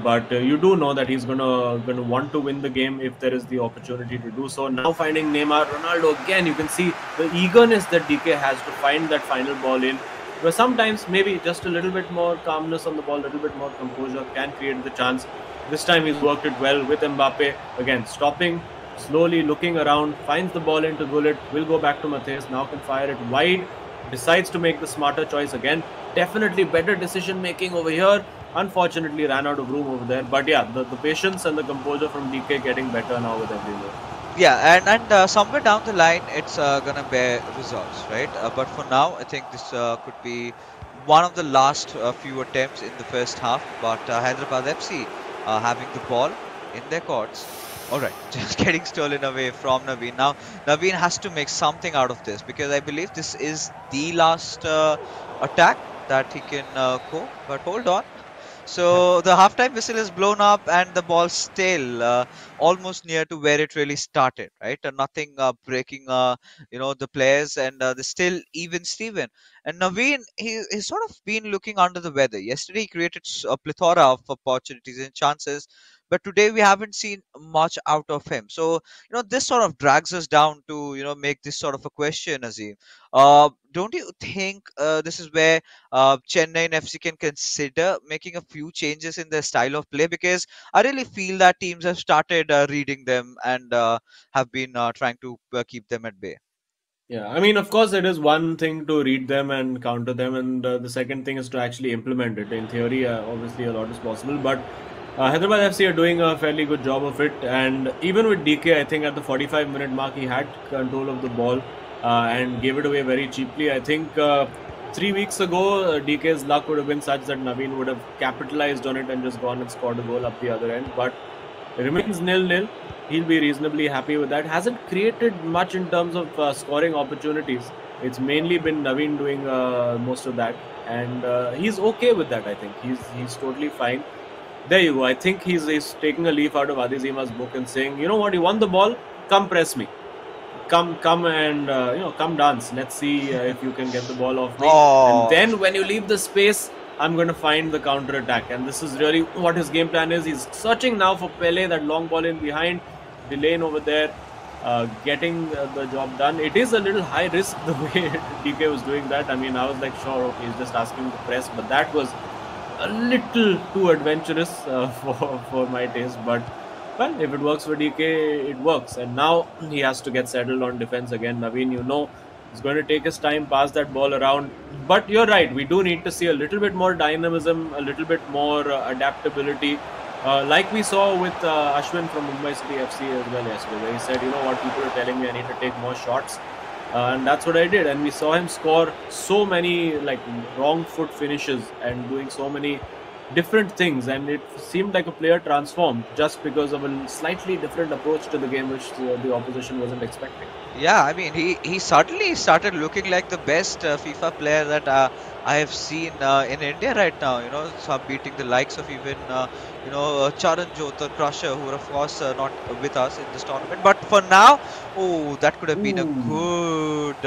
But you do know that he's gonna want to win the game if there is the opportunity to do so. Now finding Neymar, Ronaldo again, you can see the eagerness that DK has to find that final ball in. But sometimes maybe just a little bit more calmness on the ball, a little bit more composure can create the chance. This time he's worked it well with Mbappe. Again, stopping, slowly looking around, finds the ball into Gullit, will go back to Matheus, now can fire it wide, decides to make the smarter choice again. Definitely better decision making over here. Unfortunately ran out of room over there. But yeah, the patience and the composure from DK getting better now with every move. Yeah, and somewhere down the line, it's gonna bear results, right? But for now, I think this could be one of the last few attempts in the first half. But Hyderabad FC having the ball in their courts. All right, just getting stolen away from Naveen. Now, Naveen has to make something out of this because I believe this is the last attack that he can go. But hold on. So the halftime whistle is blown up and the ball still almost near to where it really started, right? Nothing breaking, the players, and they're still even Steven. And Naveen, he's sort of been looking under the weather. Yesterday he created a plethora of opportunities and chances, but today we haven't seen much out of him. So this sort of drags us down to make this sort of a question, Azim. Don't you think this is where Chennai and FC can consider making a few changes in their style of play? Because I really feel that teams have started reading them and have been trying to keep them at bay. Yeah, of course, it is one thing to read them and counter them, and the second thing is to actually implement it. In theory, obviously, a lot is possible, but Hyderabad FC are doing a fairly good job of it. And even with DK, I think at the 45-minute mark, he had control of the ball and gave it away very cheaply. I think 3 weeks ago, DK's luck would have been such that Naveen would have capitalized on it and just gone and scored a goal up the other end. But it remains 0-0. He'll be reasonably happy with that. Hasn't created much in terms of scoring opportunities. It's mainly been Naveen doing most of that. And he's okay with that, I think. He's totally fine. There you go. I think he's taking a leaf out of Adizima's book and saying, you know what, you want the ball? Come press me. Come and, come dance. Let's see if you can get the ball off me. Oh. And then when you leave the space, I'm going to find the counter attack. And this is really what his game plan is. He's searching now for Pele, that long ball in behind. Delane over there, getting the job done. It is a little high risk the way DK was doing that. I was like, sure, okay, he's just asking to press. But that was a little too adventurous for my taste, but well, if it works for DK, it works. And now he has to get settled on defense again. Naveen, he's going to take his time, pass that ball around. But you're right, we do need to see a little bit more dynamism, a little bit more adaptability, like we saw with Ashwin from Mumbai City FC as well yesterday, where he said, you know what, people are telling me I need to take more shots. And that's what I did. And we saw him score so many wrong foot finishes and doing so many different things, and it seemed like a player transformed just because of a slightly different approach to the game, which the opposition wasn't expecting. Yeah, I mean, he suddenly started looking like the best FIFA player that I have seen in India right now. You know, so beating the likes of even Charan Jyot, Crusher, who are of course not with us in this tournament. But for now, oh, that could have been a Ooh. good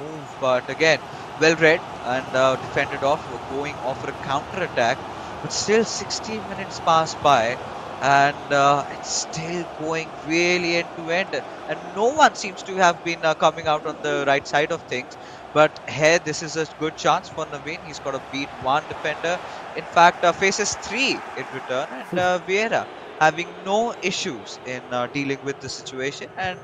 move. But again, well read and defended off, going off for a counter attack. But still, 60 minutes passed by, and it's still going really end to end, and no one seems to have been coming out on the right side of things. But here, this is a good chance for Naveen. He's got to beat one defender. In fact, faces three in return, and Vieira having no issues in dealing with the situation. And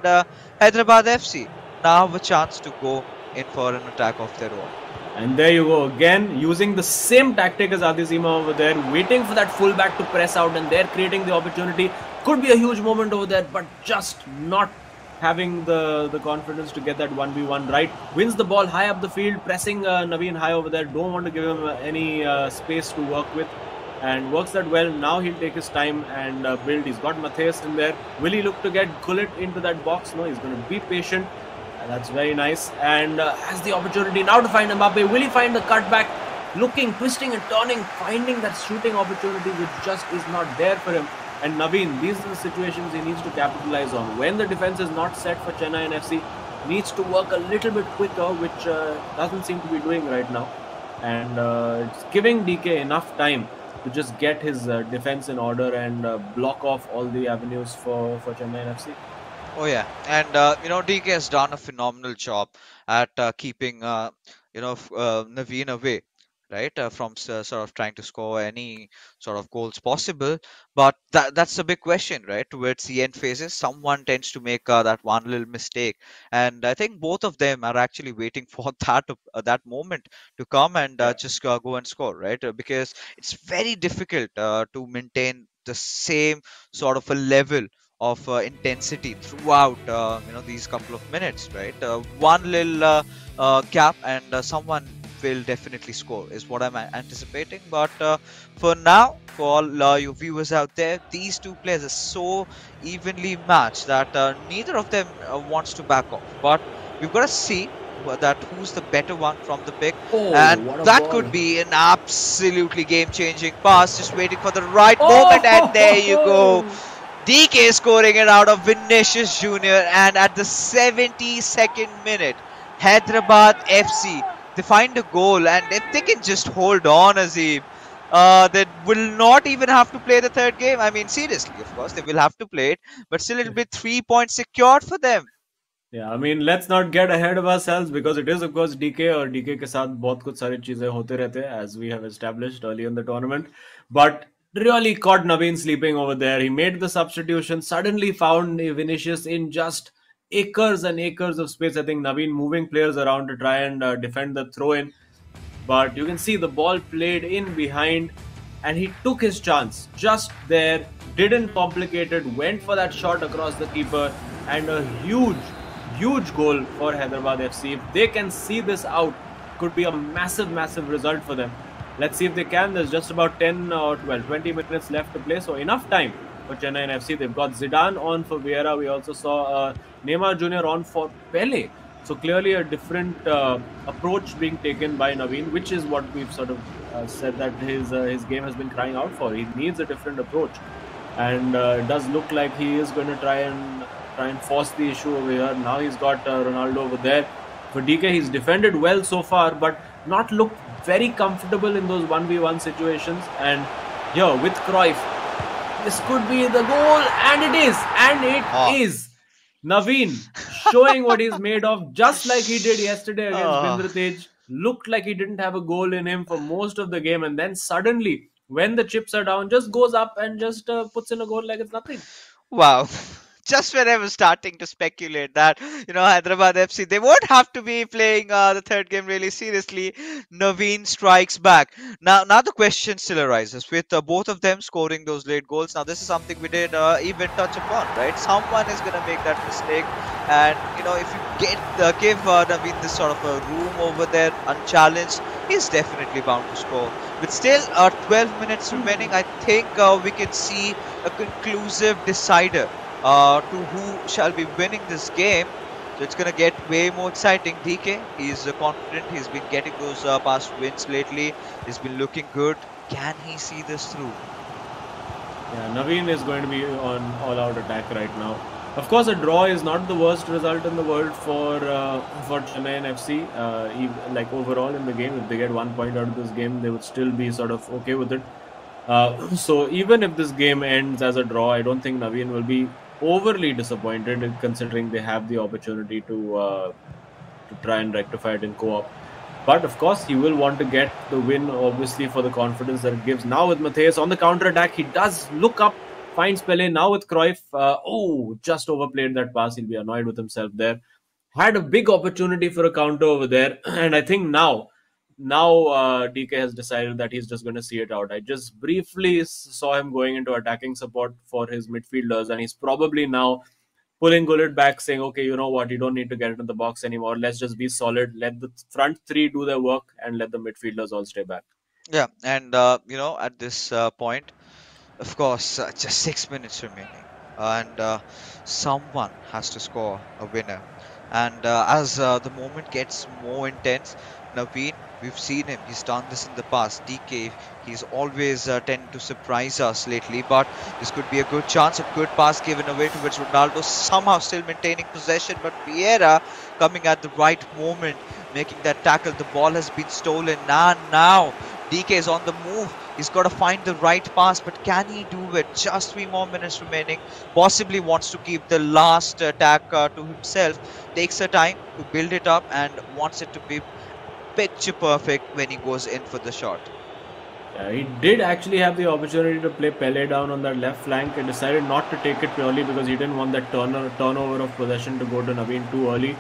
Hyderabad FC now have a chance to go in for an attack of their own. And there you go again, using the same tactic as Adesima over there, waiting for that fullback to press out, and they're creating the opportunity. Could be a huge moment over there, but just not having the confidence to get that 1v1 right. Wins the ball high up the field, pressing Naveen high over there. Don't want to give him any space to work with, and works that well. Now he'll take his time and build. He's got Matthias in there. Will he look to get Gullit into that box? No, he's going to be patient. That's very nice, and has the opportunity now to find Mbappe. Will he find the cutback? Looking, twisting and turning, finding that shooting opportunity which just is not there for him. And Naveen, these are the situations he needs to capitalize on. When the defense is not set for Chennai FC, needs to work a little bit quicker, which doesn't seem to be doing right now. And it's giving DK enough time to just get his defense in order and block off all the avenues for Chennai FC. Oh yeah, and DK has done a phenomenal job at keeping Naveen away, right, from sort of trying to score any sort of goals possible. But that's the big question, right? Towards the end phases, someone tends to make that one little mistake, and I think both of them are actually waiting for that moment to come and just go and score, right? Because it's very difficult to maintain the same sort of a level of intensity throughout these couple of minutes, right? One little gap and someone will definitely score is what I'm anticipating. But for now, for all you viewers out there, these two players are so evenly matched that neither of them wants to back off. But we've got to see that who's the better one from the pick, and that could be an absolutely game-changing pass. Just waiting for the right moment, and there you go. DK scoring it out of Vinicius Jr. And at the 72nd minute, Hyderabad FC, they find a goal, and if they can just hold on, Azim, they will not even have to play the third game. I mean, seriously, of course, they will have to play it, but still it'll be 3 points secured for them. Yeah, I mean, let's not get ahead of ourselves, because it is, of course, DK, और DK के साथ बहुत कुछ सारी चीजें होते रहते हैं, as we have established early in the tournament. But really caught Naveen sleeping over there. He made the substitution, suddenly found Vinicius in just acres and acres of space. I think Naveen moving players around to try and defend the throw-in. But you can see the ball played in behind, and he took his chance just there, didn't complicate it, went for that shot across the keeper, and a huge goal for Hyderabad FC. If they can see this out, could be a massive result for them. Let's see if they can. There's just about 20 minutes left to play, so enough time for Chennai FC. They've got Zidane on for Vieira. We also saw Neymar Jr. on for Pele. So clearly a different approach being taken by Naveen, which is what we've sort of said that his game has been crying out for. He needs a different approach, and it does look like he is going to try and force the issue over here. Now he's got Ronaldo over there. For DK, he's defended well so far, but not looked very comfortable in those 1v1 situations. And here with Cruyff, this could be the goal, and it is. Naveen showing what he's made of, just like he did yesterday against Bindratej. Looked like he didn't have a goal in him for most of the game, and then suddenly, when the chips are down, just goes up and just puts in a goal like it's nothing. Wow. just when I was starting to speculate that, Hyderabad FC, they won't have to be playing the third game really seriously. Naveen strikes back. Now the question still arises with both of them scoring those late goals. Now this is something we did even touch upon, right? Someone is gonna make that mistake, and if you give Naveen this sort of a room over there unchallenged, he's definitely bound to score. With still 12 minutes remaining, I think we can see a conclusive decider to who shall be winning this game. So it's going to get way more exciting. DK, he's confident. He's been getting those past wins lately. He's been looking good. Can he see this through? Yeah, Naveen is going to be on all-out attack right now. Of course, a draw is not the worst result in the world for Chennai FC. Like overall in the game, if they get 1 point out of this game, they would still be sort of okay with it. So even if this game ends as a draw, I don't think Naveen will be overly disappointed, considering they have the opportunity to try and rectify it in co-op. But of course, he will want to get the win, obviously, for the confidence that it gives. Now with Matthias on the counter-attack, he does look up, finds Pele. Now with Cruyff, just overplayed that pass. He'll be annoyed with himself there. Had a big opportunity for a counter over there. And I think now DK has decided that he's just going to see it out. I just briefly saw him going into attacking support for his midfielders, and he's probably now pulling Gullit back, saying, okay, you know what, you don't need to get into the box anymore. Let's just be solid. Let the front three do their work and let the midfielders all stay back. Yeah, and at this point, of course, just 6 minutes remaining, and someone has to score a winner. And as the moment gets more intense, Naveen, we've seen him. He's done this in the past. DK, he's always tended to surprise us lately. But this could be a good chance. A good pass given away towards Ronaldo. Somehow still maintaining possession. But Vieira coming at the right moment, making that tackle. The ball has been stolen. Now DK is on the move. He's got to find the right pass, but can he do it? Just 3 more minutes remaining. Possibly wants to keep the last attack to himself. Takes the time to build it up and wants it to be picture perfect when he goes in for the shot. Yeah, he did actually have the opportunity to play Pele down on that left flank and decided not to take it purely because he didn't want that turnover of possession to go to Naveen too early.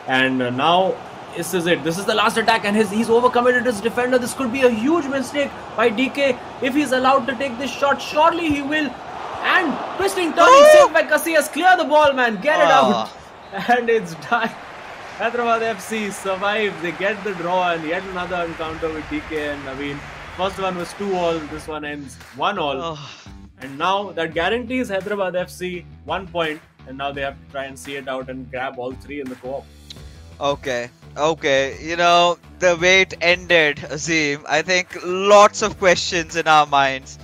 And now this is it. This is the last attack, and he's overcommitted his defender. This could be a huge mistake by DK. If he's allowed to take this shot, surely he will. And twisting, turning, saved by Casillas. Clear the ball, man. Get it out. And it's done. Hyderabad FC survive. They get the draw, and yet another encounter with DK and Naveen. First one was 2-2. This one ends 1-1. And now that guarantees Hyderabad FC 1 point. And now they have to try and see it out and grab all 3 in the co-op. Okay. The way it ended, Azim, I think lots of questions in our minds.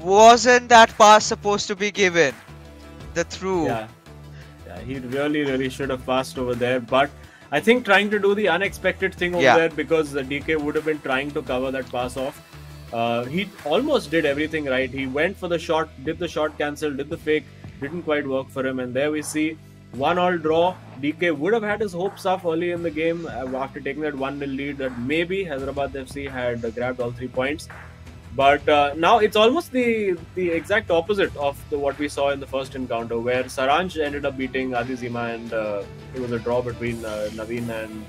Wasn't that pass supposed to be given? The through. Yeah, he really should have passed over there. But I think trying to do the unexpected thing over there, because the DK would have been trying to cover that pass off. He almost did everything right. He went for the shot, did the shot cancel, did the fake. Didn't quite work for him. And there we see 1-1 draw. DK would have had his hopes up early in the game after taking that 1-0 lead that maybe Hyderabad FC had grabbed all 3 points. But now it's almost the exact opposite of what we saw in the first encounter, where Saranj ended up beating Adi Zima, and it was a draw between Naveen and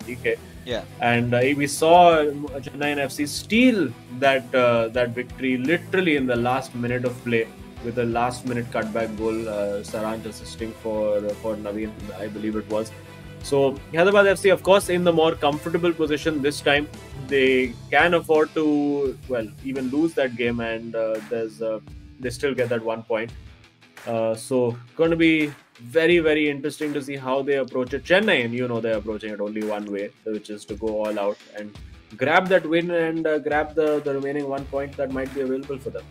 DK. Yeah. And we saw Chennai FC steal that victory literally in the last minute of play, with a last-minute cutback goal, Saranj assisting for Naveen, I believe it was. So Hyderabad FC, of course, in the more comfortable position this time. They can afford to, even lose that game, and they still get that 1 point. So going to be very, very interesting to see how they approach it. Chennai, and they're approaching it only one way, which is to go all out and grab that win and grab the remaining 1 point that might be available for them.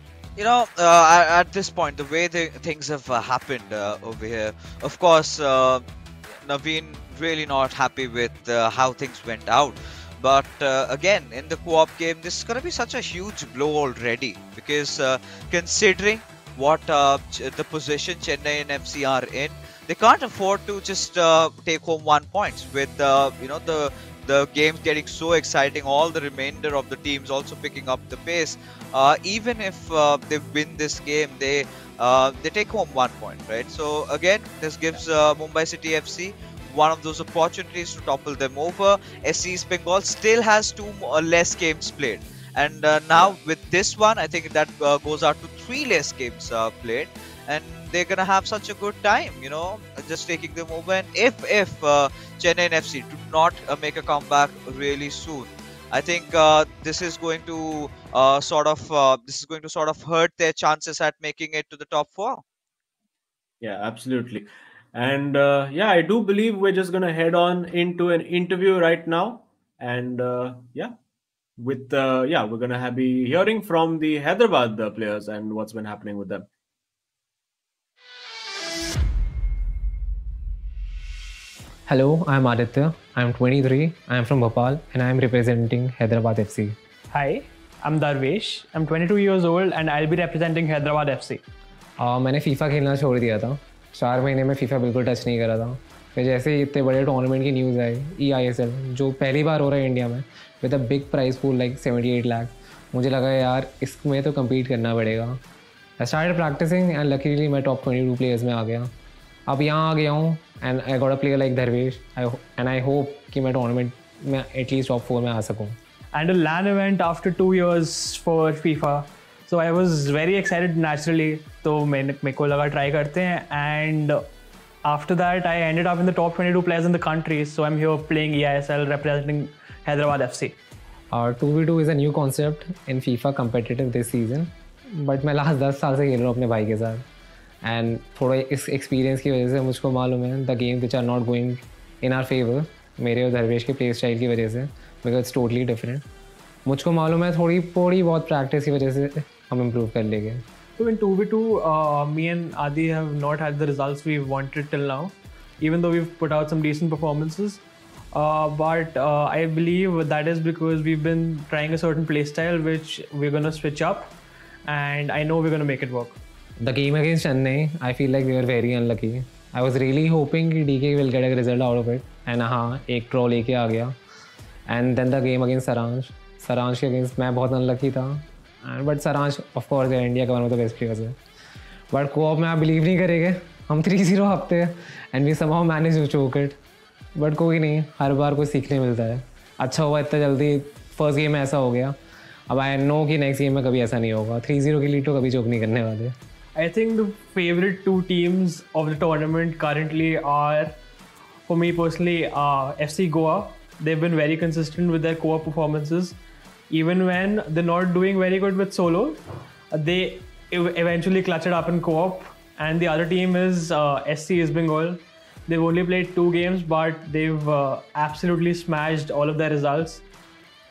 At this point, the way things have happened over here, of course, Naveen really not happy with how things went out. But again, in the co-op game, this is going to be such a huge blow already, because considering what the position Chennai and FC are in, they can't afford to just take home 1 point with the games getting so exciting, all the remainder of the teams also picking up the pace. Even if they win this game, they they take home 1 point, right? So again, this gives Mumbai City FC one of those opportunities to topple them over. SC East Bengal still has two less games played, and now with this one, I think that goes out to three less games played, and they're gonna have such a good time, just taking them over. And if Chennai FC do not make a comeback really soon, I think this is going to sort of hurt their chances at making it to the top four. Yeah, absolutely. And yeah, I do believe we're just going to head on into an interview right now. And yeah, we're going to be hearing from the Hyderabad players and what's been happening with them. Hello, I'm Aditya. I'm 23. I'm from Bhopal and I'm representing Hyderabad FC. Hi, I'm Darvesh. I'm 22 years old and I'll be representing Hyderabad FC. मैंने FIFA खेलना छोड़ दिया था. 4 महीने में FIFA बिल्कुल touch नहीं करा था. फिर जैसे ही इतने बड़े टूर्नामेंट की न्यूज़ आई, EISL जो पहली बार हो रहा है इंडिया में with a big prize pool like 78 lakh, मुझे लगा यार इसमें तो कम्पीट करना पड़ेगा. I started practicing and luckily मैं टॉप 22 प्लेयर्स में आ गया. अब यहाँ आ गया हूँ and I got a player like Dharvesh and I hope कि मैं टूर्नामेंट में एटलीस्ट टॉप 4 में आ सकूँ. And a LAN event after 2 years for FIFA. So I was very excited naturally. तो मेरे को लगा ट्राई करते हैं and after that I ended up in the top 22 players in the country. So I'm here playing EISL representing Hyderabad FC. 2v2 is a new concept in FIFA competitive this season. But मैं last 10 साल से खेल रहा हूँ अपने भाई के साथ. एंड थोड़ा इस एक्सपीरियंस की वजह से मुझको मालूम है the game which are not going in our favour, मेरे और धर्वेश के प्ले स्टाइल की वजह से, बिकॉज इट्स टोटली डिफरेंट. मुझको मालूम है थोड़ी बहुत प्रैक्टिस की वजह से हम इम्प्रूव कर लेंगे. So in 2v2, me and Adi have not had the results we wanted till now, even though we've put out some decent performances. But I believe that is because we've been trying a certain playstyle which we're going to switch up, and I know we're going to make it work. The game against Chennai, I feel like we were very unlucky. I was really hoping कि DK will get a result out of it, and हाँ एक draw लेके आ गया. And then the game against Saransh के against मैं बहुत unlucky था. But Saransh of course है इंडिया का one of the best players है. बट कोऑप में आप बिलीव नहीं करेंगे, हम 3-0 हारते हैं and we somehow manage to choke it. But कोई नहीं, हर बार कुछ सीखने मिलता है. अच्छा हुआ इतना जल्दी फर्स्ट गेम में ऐसा हो गया. अब आई नो कि नेक्स्ट गेम में कभी ऐसा नहीं होगा. 3-0 की लीड तो कभी चोक नहीं करने वाले. I think the favorite two teams of the tournament currently are, for me personally, FC Goa. They've been very consistent with their co-op performances. Even when they're not doing very good with solo, they eventually clutch it up in co-op. And the other team is SC East Bengal. They've only played 2 games, but they've absolutely smashed all of their results.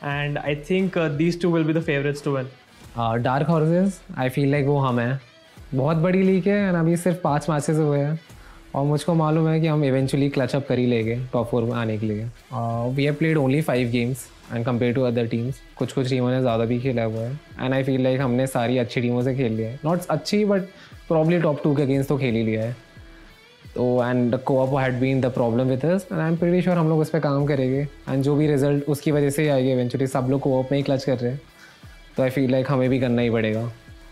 And I think these two will be the favorites to win. Dark Horses, I feel like वो हम हैं. बहुत बड़ी league है and अभी सिर्फ 5 matches हुए हैं और मुझको मालूम है कि हम इवेंचुअली क्लच अप कर ही लेंगे टॉप 4 में आने के लिए. We have played only 5 games and compare to other teams. कुछ टीमों ने ज़्यादा भी खेला हुआ है एंड आई फील लाइक हमने सारी अच्छी टीमों से खेल लिया है. नॉट अच्छी बट प्रॉब्ली टॉप 2 के अगेंस्ट तो खेल ही लिया है. तो and the co-op had been the problem with us and I am pretty sure हम लोग उस पर काम करेंगे एंड जो भी रिजल्ट उसकी वजह से ही आएगी इवेंचुअली. सब लोग कोऑप में ही क्लच कर रहे हैं तो आई फील लाइक हमें भी करना ही पड़ेगा.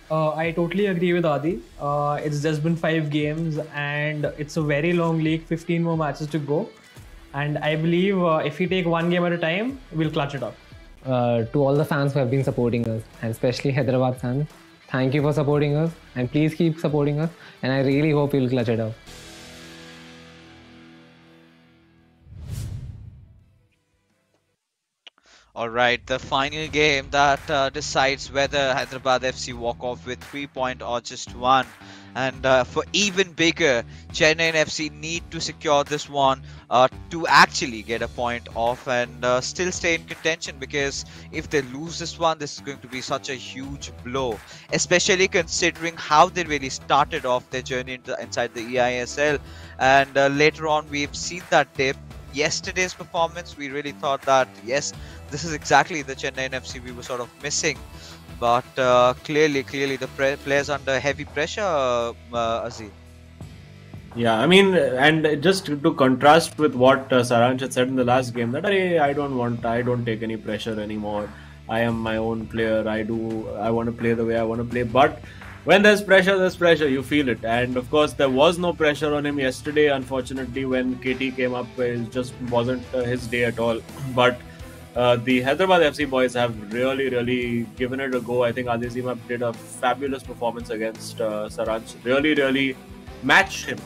I totally agree with Adi. It's just been 5 games and it's a very long league, 15 more matches to go. And I believe if we take one game at a time, we'll clutch it up. To all the fans who have been supporting us, and especially Hyderabad fans, thank you for supporting us and please keep supporting us and I really hope you'll clutch it up. All right, the final game that decides whether Hyderabad FC walk off with 3 points or just 1. And for even bigger, Chennai FC need to secure this one to actually get a point off and still stay in contention, because if they lose this one, this is going to be such a huge blow, especially considering how they really started off their journey inside the EISL. And later on, we've seen that dip. Yesterday's performance, we really thought that, yes, this is exactly the Chennai FC we were sort of missing. But clearly the players under heavy pressure, Aziz. Yeah, I mean, and just to contrast with what Saransh had said in the last game, that I don't take any pressure anymore. I am my own player. I want to play the way I want to play. But When there's pressure, you feel it. And of course, there was no pressure on him yesterday, unfortunately, when KT came up. It just wasn't his day at all. But the Hyderabad FC boys have really given it a go. I think Adizima did a fabulous performance against Saranch. Really matched him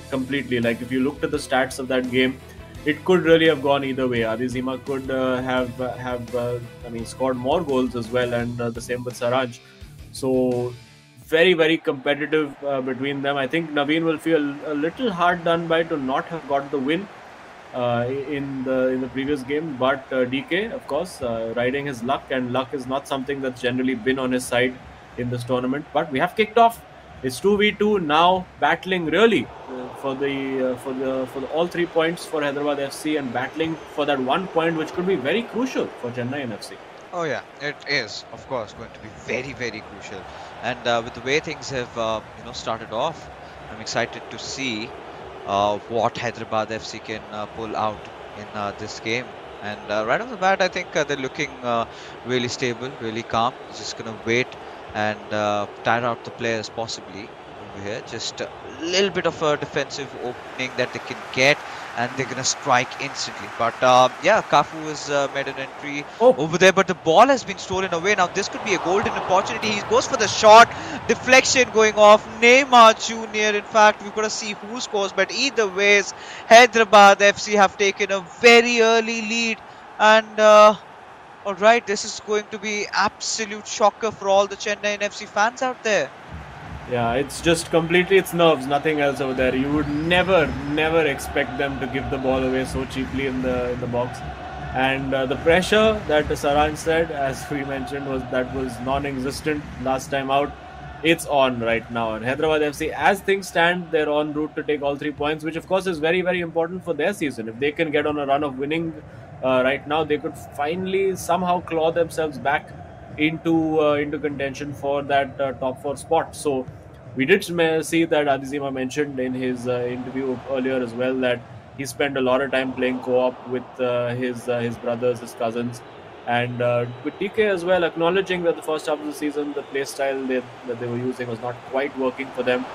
completely. Like, if you looked at the stats of that game, it could really have gone either way. Adizima could have scored more goals as well, and the same with Saranch. So very competitive between them. I think Naveen will feel a little hard done by to not have got the win in the previous game, but DK, of course, riding his luck, and luck is not something that's generally been on his side in this tournament. But we have kicked off. It's 2v2 now, battling really for the all 3 points for Hyderabad FC, and battling for that 1 point, which could be very crucial for Chennai FC. Oh yeah, it is, of course, going to be very crucial. And with the way things have started off, I'm excited to see what Hyderabad FC can pull out in this game. And right off the bat, I think they're looking really stable, really calm. Just gonna wait and tire out the players possibly over here. Just a little bit of a defensive opening that they can get, and they're gonna strike instantly. But yeah, Kafu has made an entry over there, but the ball has been stolen away. Now this could be a golden opportunity. He goes for the shot, deflection going off. Neymar Jr. In fact, we've got to see who scores, but either ways, Hyderabad FC have taken a very early lead, and alright, this is going to be absolute shocker for all the Chennai FC fans out there. Yeah, it's just completely, it's nerves, nothing else over there. You would never expect them to give the ball away so cheaply in the box. And the pressure that Saranch said, as we mentioned, was non-existent last time out. It's on right now. And Hyderabad FC, as things stand, they're en route to take all 3 points, which of course is very important for their season. If they can get on a run of winning right now, they could finally somehow claw themselves back into contention for that top 4 spot. So we did see that Adizima mentioned in his interview earlier as well that he spent a lot of time playing co-op with his brothers, his cousins, and with DK as well, acknowledging that the first half of the season the play style that they were using was not quite working for them,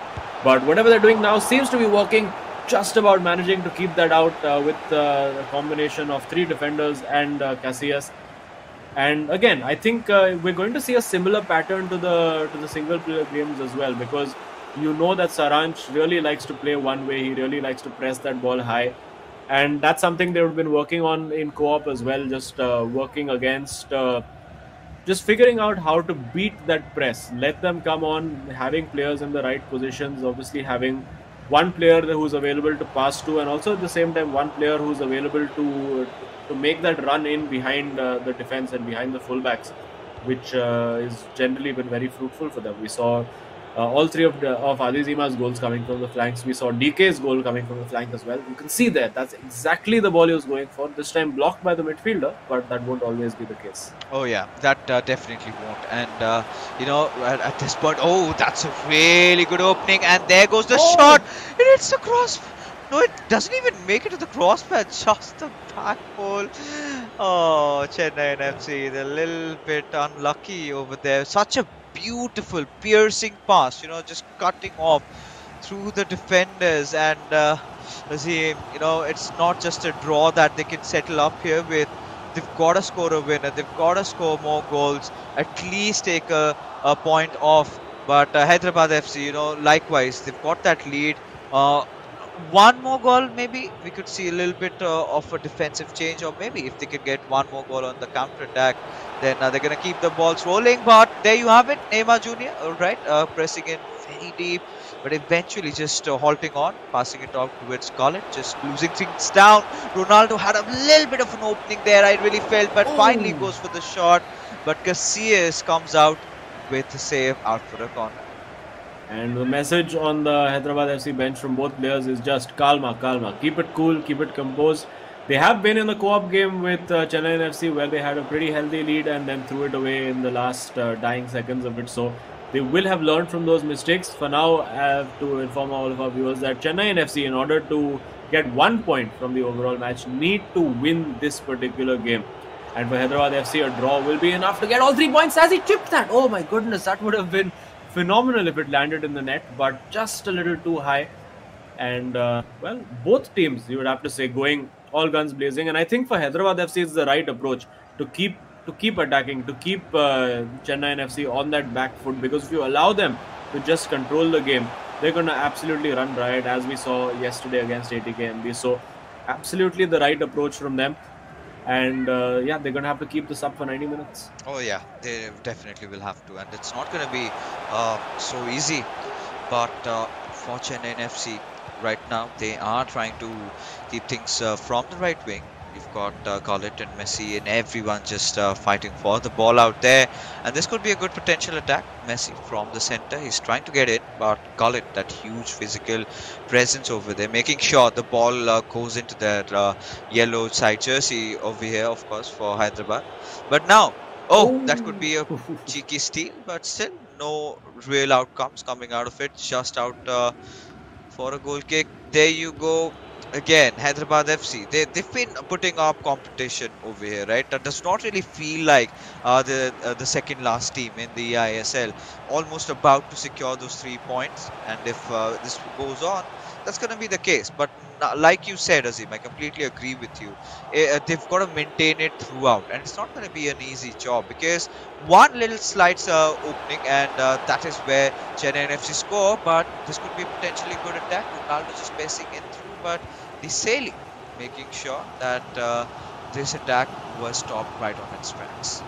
but whatever they're doing now seems to be working. Just about managing to keep that out with a combination of 3 defenders and Casillas. And again, I think we're going to see a similar pattern to the single player games as well, because you know that Saranch really likes to play one way. He really likes to press that ball high, and that's something they've been working on in co-op as well. Just working against, just figuring out how to beat that press, let them come on, having players in the right positions, obviously having one player who's available to pass to, and also at the same time one player who's available to make that run in behind the defense and behind the fullbacks, which is generally been very fruitful for them. We saw all 3 of Adizima's goals coming from the flanks. We saw DK's goal coming from the flank as well. You can see there, that's exactly the ball he was going for. This time blocked by the midfielder, but that won't always be the case. Oh yeah, that definitely won't. And at this point, that's a really good opening, and there goes the shot. It hits the cross. No, it doesn't even make it to the crossbar, just the back pole. Oh, Chennai FC, they're a little bit unlucky over there. Such a beautiful, piercing pass, just cutting off through the defenders. And it's not just a draw that they can settle up here with. They've got to score a winner. They've got to score more goals. At least take a point off. But Hyderabad FC, likewise, they've got that lead. One more goal, maybe we could see a little bit of a defensive change, or maybe if they could get one more goal on the counter attack, then they're going to keep the balls rolling. But there you have it, Neymar Jr. Alright, pressing in very deep, but eventually just halting on, passing it off towards Collin, just losing things down. Ronaldo had a little bit of an opening there, I really felt, but finally goes for the shot. But Casillas comes out with the save out for a corner. And the message on the Hyderabad FC bench from both players is just calma. Keep it cool, keep it composed. They have been in the co-op game with Chennai FC where they had a pretty healthy lead and then threw it away in the last dying seconds of it. So they will have learned from those mistakes. For now, I have to inform all of our viewers that Chennai FC, in order to get 1 point from the overall match, need to win this particular game. And for Hyderabad FC, a draw will be enough to get all 3 points as he chipped that. Oh my goodness, that would have been phenomenal if it landed in the net, but just a little too high. And well, both teams, you would have to say, going all guns blazing. And I think for Hyderabad FC, it's the right approach to keep attacking, to keep Chennai FC on that back foot, because if you allow them to just control the game, they're going to absolutely run riot, as we saw yesterday against ATKMB. So absolutely the right approach from them. And yeah, they're going to have to keep this up for 90 minutes. Oh yeah, they definitely will have to, and it's not going to be so easy. But for Chennai FC, right now they are trying to keep things from the right wing. You've got Gullit and Messi and everyone just fighting for the ball out there, and this could be a good potential attack. Messi from the center, he's trying to get in, but Gullit, that huge physical presence over there, making sure the ball goes into their yellow side jersey over here, of course, for Hyderabad. But now, that could be a cheeky steal, but still no real outcomes coming out of it. Just out for a goal kick. There you go. Again, Hyderabad FC, they've been putting up competition over here, right? That does not really feel like the second last team in the ISL, almost about to secure those 3 points. And if this goes on, that's going to be the case. But like you said, Azim, I completely agree with you. They've got to maintain it throughout, and it's not going to be an easy job, because one little slide's opening, and that is where Chennai FC score. But this could be potentially good attack. Ronaldo just passing it through, but the Sali making sure that this attack was stopped right on its tracks.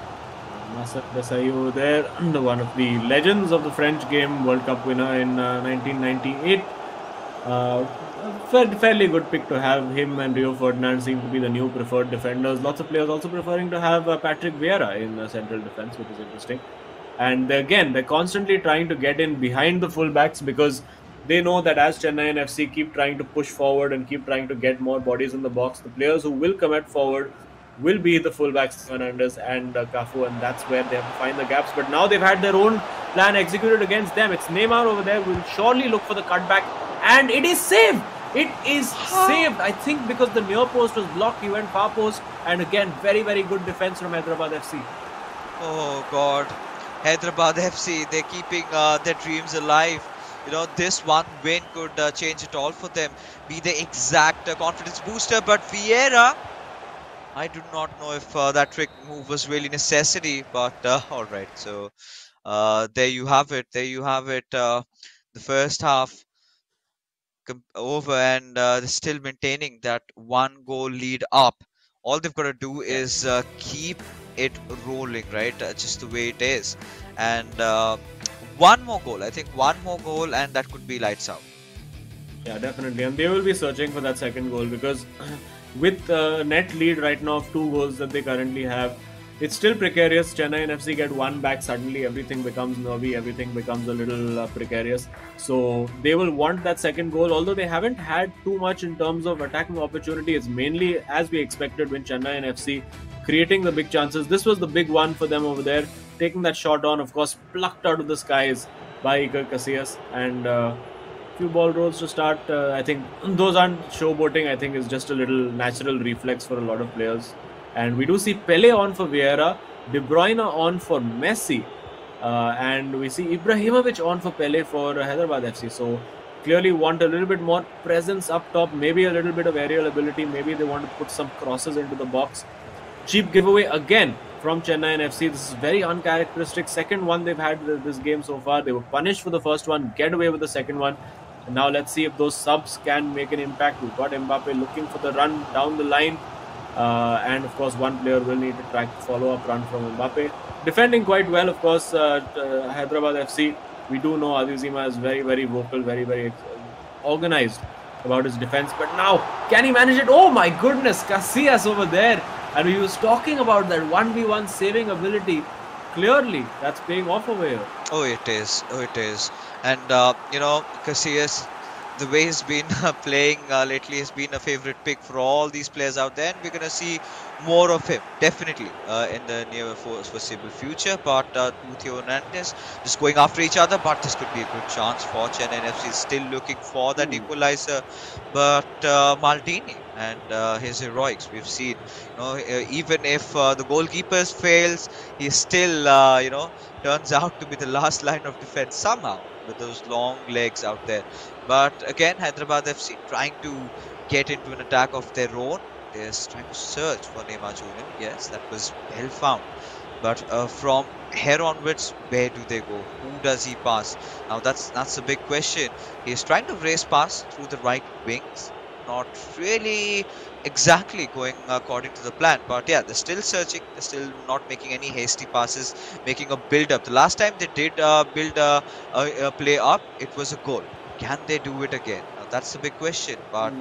Nasser Desailly over there, one of the legends of the French game, World Cup winner in 1998. Fairly good pick to have. Him and Rio Ferdinand seem to be the new preferred defenders. Lots of players also preferring to have Patrick Vieira in central defense, which is interesting. And again, they're constantly trying to get in behind the fullbacks, because they know that as Chennai and FC keep trying to push forward and keep trying to get more bodies in the box, the players who will commit forward will be the fullbacks, Fernandes and Cafu, and that's where they have to find the gaps. But now they've had their own plan executed against them. It's Neymar over there, will surely look for the cutback, and it is saved. It is saved, I think, because the near post was blocked. He went far post, and again, very, very good defense from Hyderabad FC. Oh God, Hyderabad FC, they're keeping their dreams alive. You know, this one win could change it all for them, be the exact confidence booster. But Vieira, I do not know if that trick move was really necessity, but all right. So there you have it. There you have it. The first half over, and they're still maintaining that 1 goal lead up. All they've got to do is keep it rolling, right? Just the way it is. And one more goal, I think one more goal, and that could be lights out. Yeah, definitely. And they will be searching for that second goal, because with a net lead right now of 2 goals that they currently have, it's still precarious. Chennai and FC get one back, suddenly everything becomes nervy, everything becomes a little precarious. So they will want that second goal, although they haven't had too much in terms of attacking opportunity. It's mainly as we expected when Chennai and FC creating the big chances. This was the big one for them over there, taking that shot on, of course, plucked out of the skies by Iker Casillas, and few ball rolls to start. I think those aren't showboating. I think it's just a little natural reflex for a lot of players. And we do see Pele on for Vieira, De Bruyne on for Messi, and we see Ibrahimovic on for Pele for Hyderabad FC. So clearly want a little bit more presence up top, maybe a little bit of aerial ability, maybe they want to put some crosses into the box. Cheap giveaway again from Chennai and FC. This is very uncharacteristic. Second one they've had this game so far. They were punished for the first one, get away with the second one. And now let's see if those subs can make an impact. We've got Mbappe looking for the run down the line. And of course, one player will need to track the follow-up run from Mbappe. Defending quite well, of course, Hyderabad FC. We do know Adizima is very, very vocal, very, very organized about his defense. But now, can he manage it? Oh my goodness, Casillas over there. And he was talking about that 1v1 saving ability. Clearly, that's paying off over here. Oh, it is. Oh, it is. And, you know, Casillas, the way he's been playing lately has been a favorite pick for all these players out there, and we're going to see more of him definitely in the near foreseeable future. But Theo Hernandez just going after each other, but this could be a good chance for Chennai FC. Still looking for that equalizer, but Maldini and his heroics we've seen. Even if the goalkeeper fails, he still turns out to be the last line of defense somehow with those long legs out there. But again, Hyderabad FC trying to get into an attack of their own. They're trying to search for Neymar Jr. Yes, that was well found. But from here onwards, where do they go? Who does he pass? Now that's a big question. He's trying to race pass through the right wings. Not really exactly going according to the plan, but yeah, they're still searching. They're still not making any hasty passes, making a build-up. The last time they did build a play up, it was a goal. Can they do it again? Now, that's the big question, but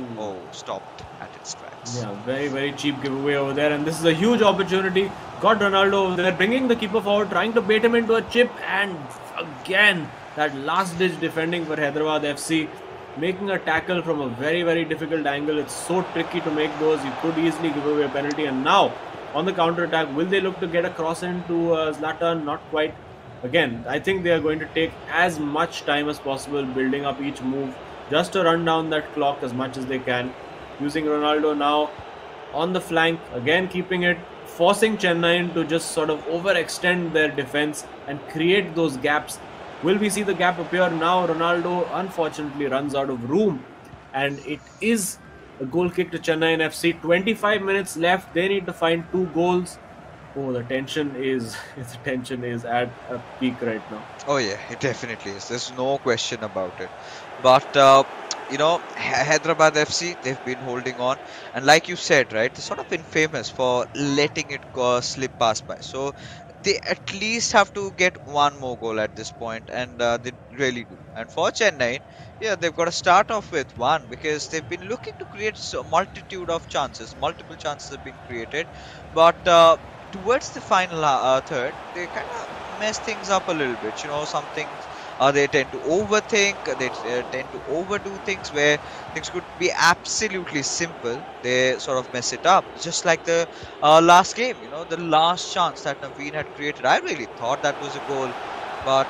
stopped at its tracks. Yeah, very, very cheap giveaway over there, and this is a huge opportunity. Got Ronaldo over there, bringing the keeper forward, trying to bait him into a chip, and again, that last-ditch defending for Hyderabad FC. Making a tackle from a very, very difficult angle. It's so tricky to make those. You could easily give away a penalty. And now, on the counter-attack, will they look to get a cross into Zlatan? Not quite. Again, I think they are going to take as much time as possible building up each move just to run down that clock as much as they can. Using Ronaldo now on the flank. Again, keeping it. Forcing Chennai to just sort of overextend their defense and create those gaps. Will we see the gap appear now? Ronaldo unfortunately runs out of room, and it is a goal kick to Chennai FC. 25 minutes left. They need to find 2 goals. Oh, the tension is at a peak right now. Oh yeah, it definitely is. There's no question about it. But Hyderabad FC, they've been holding on, and like you said, right, they're sort of been famous for letting it go slip past by. So they at least have to get one more goal at this point, and they really do. And for Chennai, yeah, they've got to start off with one, because they've been looking to create a multitude of chances. Multiple chances have been created, but towards the final third, they kind of mess things up a little bit. Something. They tend to overthink, they tend to overdo things where things could be absolutely simple. They sort of mess it up. Just like the last game, the last chance that Naveen had created. I really thought that was a goal. But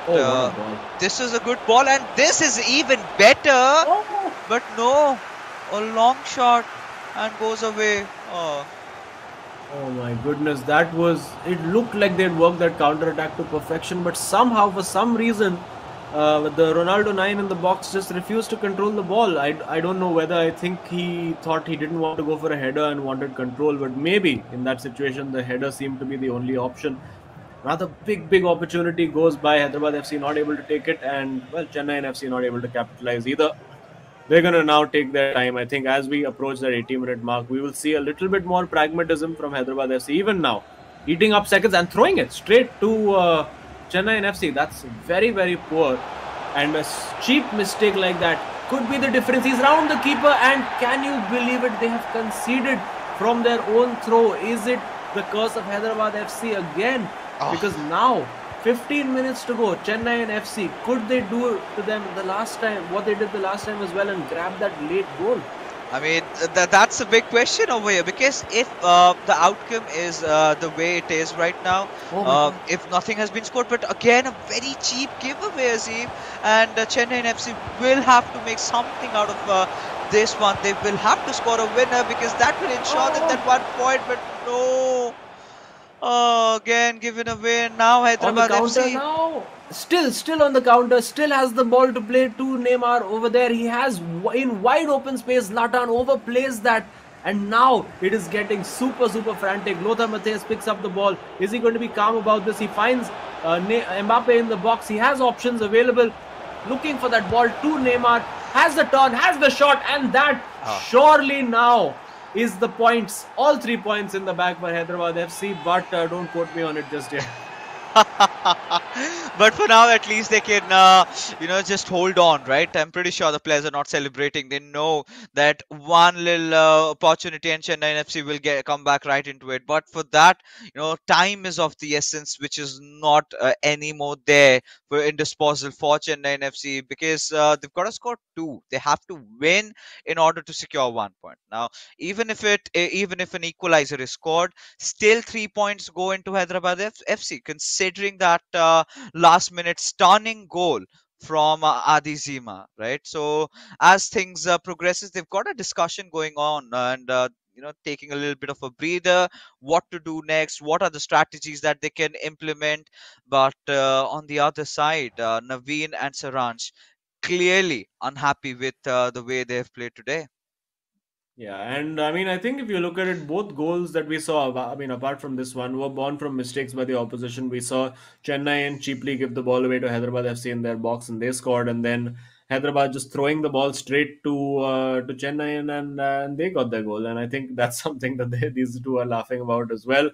this is a good ball, and this is even better. But no, a long shot and goes away. Oh my goodness, it looked like they'd worked that counter-attack to perfection, but somehow, for some reason, the Ronaldo 9 in the box just refused to control the ball. I don't know whether I think he thought he didn't want to go for a header and wanted control, but maybe in that situation the header seemed to be the only option. Another big opportunity goes by. Hyderabad FC not able to take it, and well, Chennai FC not able to capitalize either. They're going to now take their time. I think as we approach that 80-minute mark, we will see a little bit more pragmatism from Hyderabad FC even now. Eating up seconds and throwing it straight to Chennai FC. That's very, very poor. And a cheap mistake like that could be the difference. He's round the keeper, and can you believe it? They have conceded from their own throw. Is it the curse of Hyderabad FC again? Because now 15 minutes to go. Chennai and FC, could they do to them the last time what they did the last time as well and grab that late goal? I mean, that's a big question over here, because if the outcome is the way it is right now, if nothing has been scored, but again a very cheap giveaway, Azim, and Chennai and FC will have to make something out of this one. They will have to score a winner, because that will ensure them that 1 point. But no. Again given away. Now Hyderabad FC. Now. Still on the counter. Still has the ball to play to Neymar over there. He has in wide open space. Zlatan overplays that. And now it is getting super frantic. Lothar Matthäus picks up the ball. Is he going to be calm about this? He finds Mbappe in the box. He has options available. Looking for that ball to Neymar. Has the turn. Has the shot. And that surely now is the points. All 3 points in the bag for Hyderabad FC, but don't quote me on it just yet. But for now, at least they can, just hold on, right? I'm pretty sure the players are not celebrating. They know that one little opportunity and Chennai FC will come back right into it. But for that, time is of the essence, which is not anymore there in disposal for Chennai FC, because they've got to score two. They have to win in order to secure 1 point. Now, even if an equalizer is scored, still 3 points go into Hyderabad FC, considering that last minute stunning goal from Adi Zima, right? So as things progresses, they've got a discussion going on, and taking a little bit of a breather, what to do next, what are the strategies that they can implement. But on the other side, Naveen and Saransh clearly unhappy with the way they've played today. Yeah, and I mean, I think if you look at it, both goals that we saw, I mean, apart from this one, were born from mistakes by the opposition. We saw Chennai and cheaply give the ball away to Hyderabad FC in their box, and they scored. And then Hyderabad just throwing the ball straight to Chennai, and they got their goal. And I think that's something that these two are laughing about as well.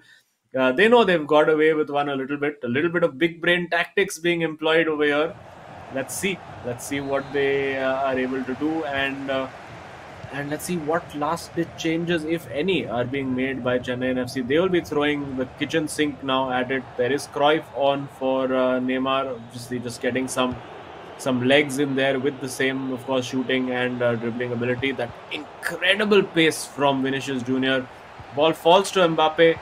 They know they've got away with one a little bit of big brain tactics being employed over here. Let's see what they are able to do, and let's see what last-ditch changes, if any, are being made by Chennai FC. They will be throwing the kitchen sink now at it. There is Cruyff on for Neymar, just getting some legs in there with the same, of course, shooting and dribbling ability. That incredible pace from Vinicius Junior. Ball falls to Mbappe,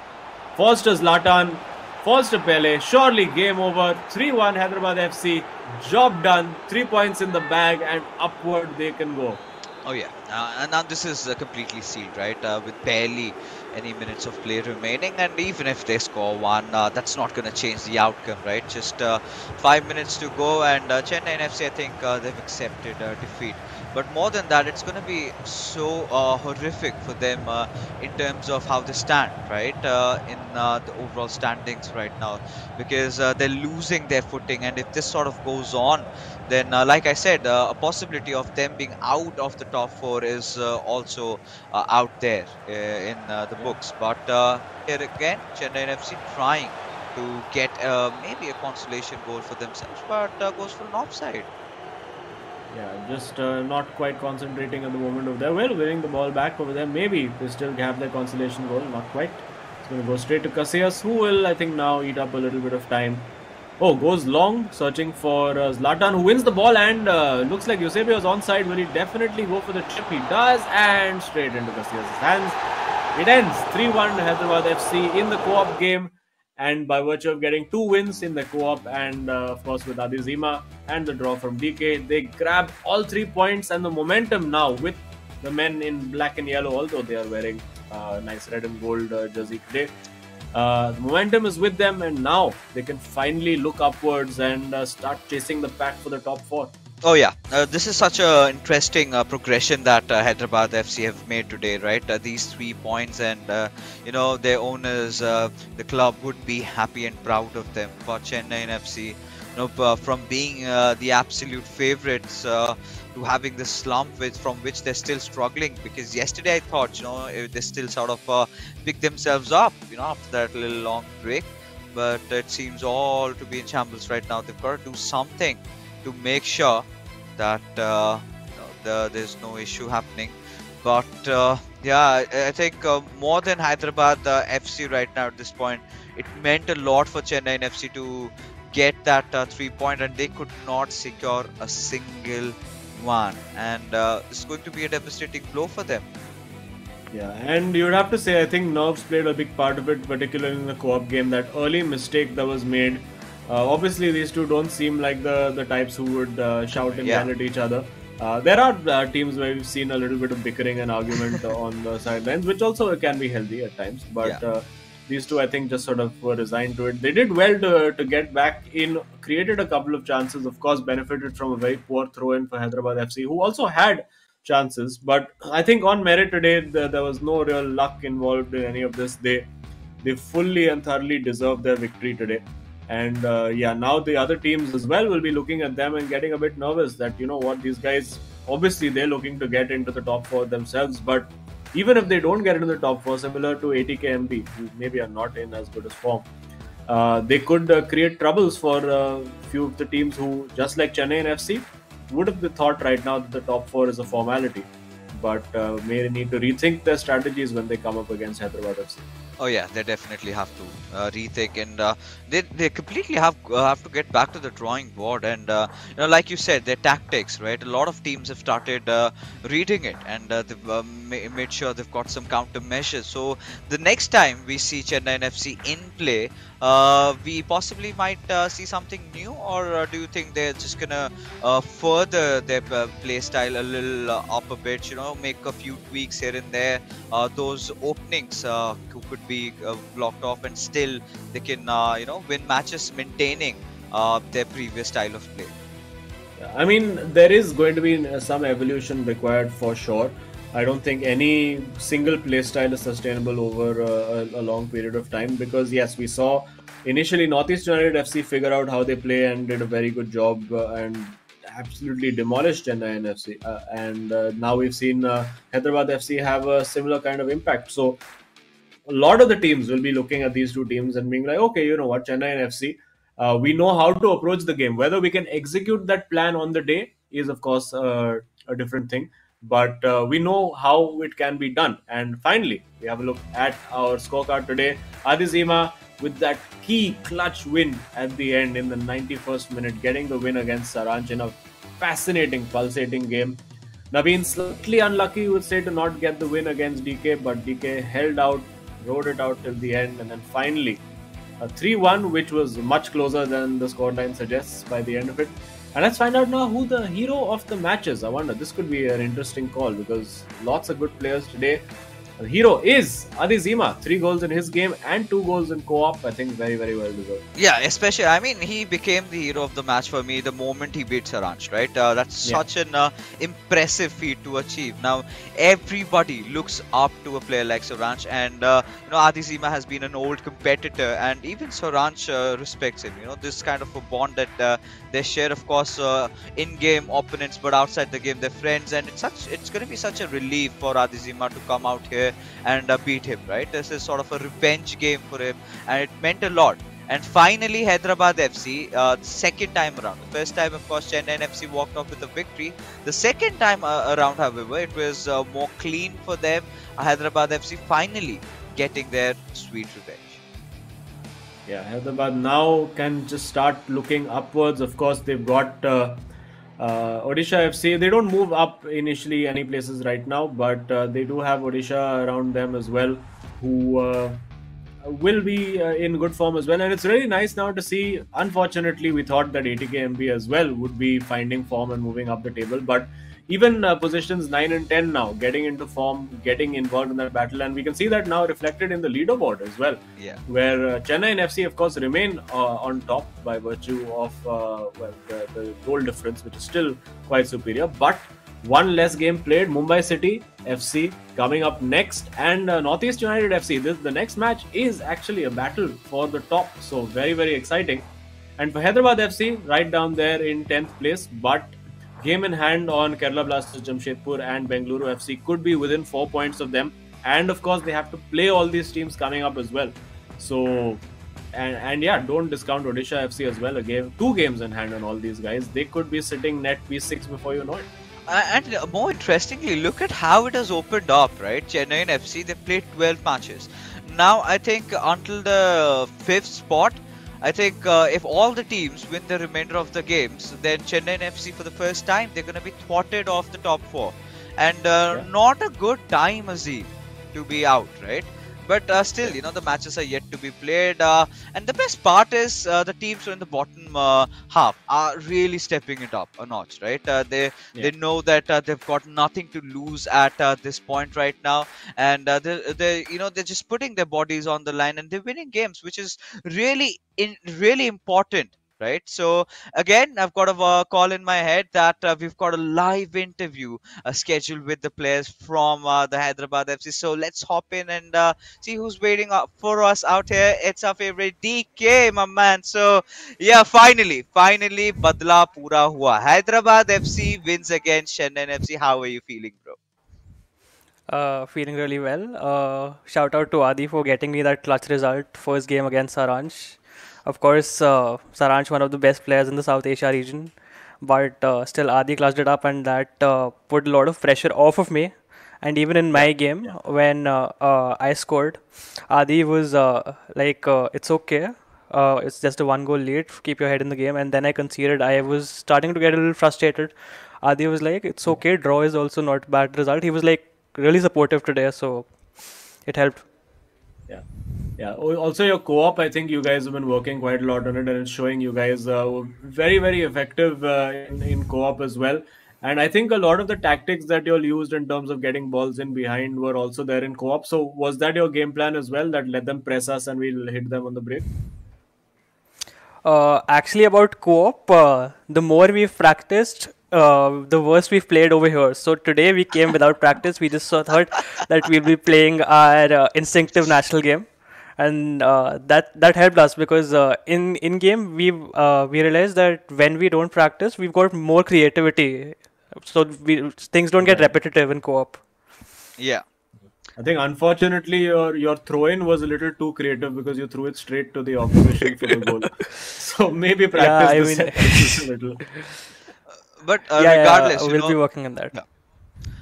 falls to Zlatan, falls to Pele. Surely game over. 3-1 Hyderabad FC. Job done. 3 points in the bag, and upward they can go. Oh yeah, and now this is completely sealed, right? With barely any minutes of play remaining, and even if they score one, that's not going to change the outcome, right? Just 5 minutes to go, and Chennai FC, I think they've accepted defeat. But more than that, it's going to be so horrific for them in terms of how they stand, right? In the overall standings right now, because they're losing their footing, and if this sort of goes on, then like I said, a possibility of them being out of the top four is also out there in the books. But here again, Chennai FC trying to get maybe a consolation goal for themselves, but goes for an offside. Yeah, just not quite concentrating at the moment of there. Well, winning the ball back over there. Maybe they still have their consolation goal. Not quite. It's going to go straight to Casillas, who will, I think, now eat up a little bit of time. Oh, goes long, searching for Zlatan, who wins the ball, and looks like Eusebio is onside. Will he definitely go for the chip? He does, and straight into Casillas' hands. It ends 3-1 Hyderabad FC in the co-op game. And by virtue of getting 2 wins in the co-op, and of course with Adi Zima and the draw from DK, they grab all 3 points, and the momentum now with the men in black and yellow, although they are wearing nice red and gold jersey today. The momentum is with them, and now they can finally look upwards and start chasing the pack for the top 4. Oh yeah, this is such an interesting progression that Hyderabad FC have made today, right? These 3 points, and their owners, the club would be happy and proud of them. For Chennai FC, from being the absolute favourites to having this slump from which they're still struggling. Because yesterday I thought, they still sort of picked themselves up, after that little long break. But it seems all to be in shambles right now. They've got to do something to make sure that there's no issue happening. But yeah, I think more than Hyderabad FC right now at this point, it meant a lot for Chennai FC to get that 3-point, and they could not secure a single one, and it's going to be a devastating blow for them. Yeah, and you would have to say, I think nerves played a big part of it, particularly in the co-op game. That early mistake that was made. Obviously, these two don't seem like the types who would shout and yell at each other. There are teams where we've seen a little bit of bickering and argument on the sidelines, which also can be healthy at times. But these two, I think, just sort of were resigned to it. They did well to get back in, created a couple of chances, of course, benefited from a very poor throw-in for Hyderabad FC, who also had chances. But I think on merit today, there was no real luck involved in any of this. They fully and thoroughly deserved their victory today. And now the other teams as well will be looking at them and getting a bit nervous that, these guys, obviously they're looking to get into the top 4 themselves. But even if they don't get into the top 4, similar to ATK MP, who maybe are not in as good as form, they could create troubles for a few of the teams who, just like Chennai and FC, would have been thought right now that the top four is a formality, but may need to rethink their strategies when they come up against Hyderabad FC. Oh yeah, they definitely have to rethink, and they completely have to get back to the drawing board. And like you said, their tactics, right? A lot of teams have started reading it, and they've made sure they've got some countermeasures. So the next time we see Chennai FC in play, we possibly might see something new, or do you think they're just gonna further their play style a little up a bit? Make a few tweaks here and there. Those openings could be blocked off, and still they can win matches maintaining their previous style of play. I mean, there is going to be some evolution required for sure. I don't think any single play style is sustainable over a long period of time, because yes, we saw initially Northeast United FC figure out how they play and did a very good job and absolutely demolished Chennai FC. And now we've seen Hyderabad FC have a similar kind of impact. So a lot of the teams will be looking at these two teams and being like, okay, you know what, Chennai and FC, we know how to approach the game. Whether we can execute that plan on the day is, of course, a different thing. But we know how it can be done. And finally, we have a look at our scorecard today. Adi Zima with that key clutch win at the end in the 91st minute, getting the win against Saranch in a fascinating, pulsating game. Naveen slightly unlucky, you would say, to not get the win against DK, but DK held out, rode it out till the end, and then finally a 3-1, which was much closer than the scoreline suggests by the end of it. And let's find out now who the hero of the match is. I wonder, this could be an interesting call because lots of good players today. The hero is Adi Zima. 3 goals in his game and 2 goals in co-op. I think very, very well deserved. Yeah, especially, I mean, he became the hero of the match for me the moment he beat Saranch, right? That's such an impressive feat to achieve. Now, everybody looks up to a player like Saranch, and Adi Zima has been an old competitor, and even Saranch respects him. This kind of a bond that they share, of course, in-game opponents, but outside the game, they're friends, and it's going to be such a relief for Adi Zima to come out here and beat him, right? This is sort of a revenge game for him, and it meant a lot. And finally, Hyderabad FC, second time around. The first time, of course, Chennai FC walked off with a victory. The second time around, however, it was more clean for them. Hyderabad FC finally getting their sweet revenge. Yeah, Hyderabad now can just start looking upwards. Of course, they've got Odisha FC. They don't move up initially any places right now, but they do have Odisha around them as well, who will be in good form as well. And it's really nice now to see. Unfortunately, we thought that ATKMB as well would be finding form and moving up the table, but even positions 9 and 10 now getting into form, getting involved in that battle, and we can see that now reflected in the leaderboard as well. Yeah, where Chennai and FC, of course, remain on top by virtue of the goal difference, which is still quite superior. But one less game played. Mumbai City FC coming up next, and Northeast United FC. The next match is actually a battle for the top, so very, very exciting. And for Hyderabad FC, right down there in 10th place, but game in hand on Kerala Blasters, Jamshedpur and Bengaluru FC, could be within 4 points of them. And of course, they have to play all these teams coming up as well. So, and yeah, don't discount Odisha FC as well. 2 games in hand on all these guys. They could be sitting net P6 before you know it. And more interestingly, look at how it has opened up, right? Chennai and FC, they played 12 matches. Now, I think until the 5th spot, I think if all the teams win the remainder of the games, then Chennai and FC for the first time, they're going to be thwarted off the top 4. And not a good time, Azim, to be out, right? But still, the matches are yet to be played. And the best part is the teams who are in the bottom half are really stepping it up a notch, right? They know that they've got nothing to lose at this point right now, and they're just putting their bodies on the line, and they're winning games, which is really important. Right, so again, I've got a call in my head that we've got a live interview scheduled with the players from the Hyderabad FC. So let's hop in and see who's waiting for us out here. It's our favorite DK, my man. So yeah, finally, badla pura hua. Hyderabad FC wins against Chennai FC. How are you feeling, bro? Feeling really well. Shout out to Adi for getting me that clutch result first game against Saranch. Of course, Saransh, one of the best players in the South Asia region, but still Adi clutched it up, and that put a lot of pressure off of me. And even in my game, when I scored, Adi was it's okay. It's just a one goal lead. Keep your head in the game. And then I conceded. I was starting to get a little frustrated. Adi was like, it's okay. Draw is also not bad result. He was like really supportive today. So it helped. Yeah. Yeah. Also, your co-op, I think you guys have been working quite a lot on it, and it's showing you guys were very, very effective in co-op as well. And I think a lot of the tactics that you all used in terms of getting balls in behind were also there in co-op. So was that your game plan as well, that let them press us and we'll hit them on the break? Actually, about co-op, the more we've practiced, the worse we've played over here. So today we came without practice. We just thought that we'll be playing our instinctive national game, and that helped us because in game we realized that when we don't practice, we've got more creativity. So things don't get repetitive in co-op. Yeah. I think unfortunately your throw-in was a little too creative because you threw it straight to the opposition for the goal. So maybe practice a little. But regardless, we'll be working on that. Yeah.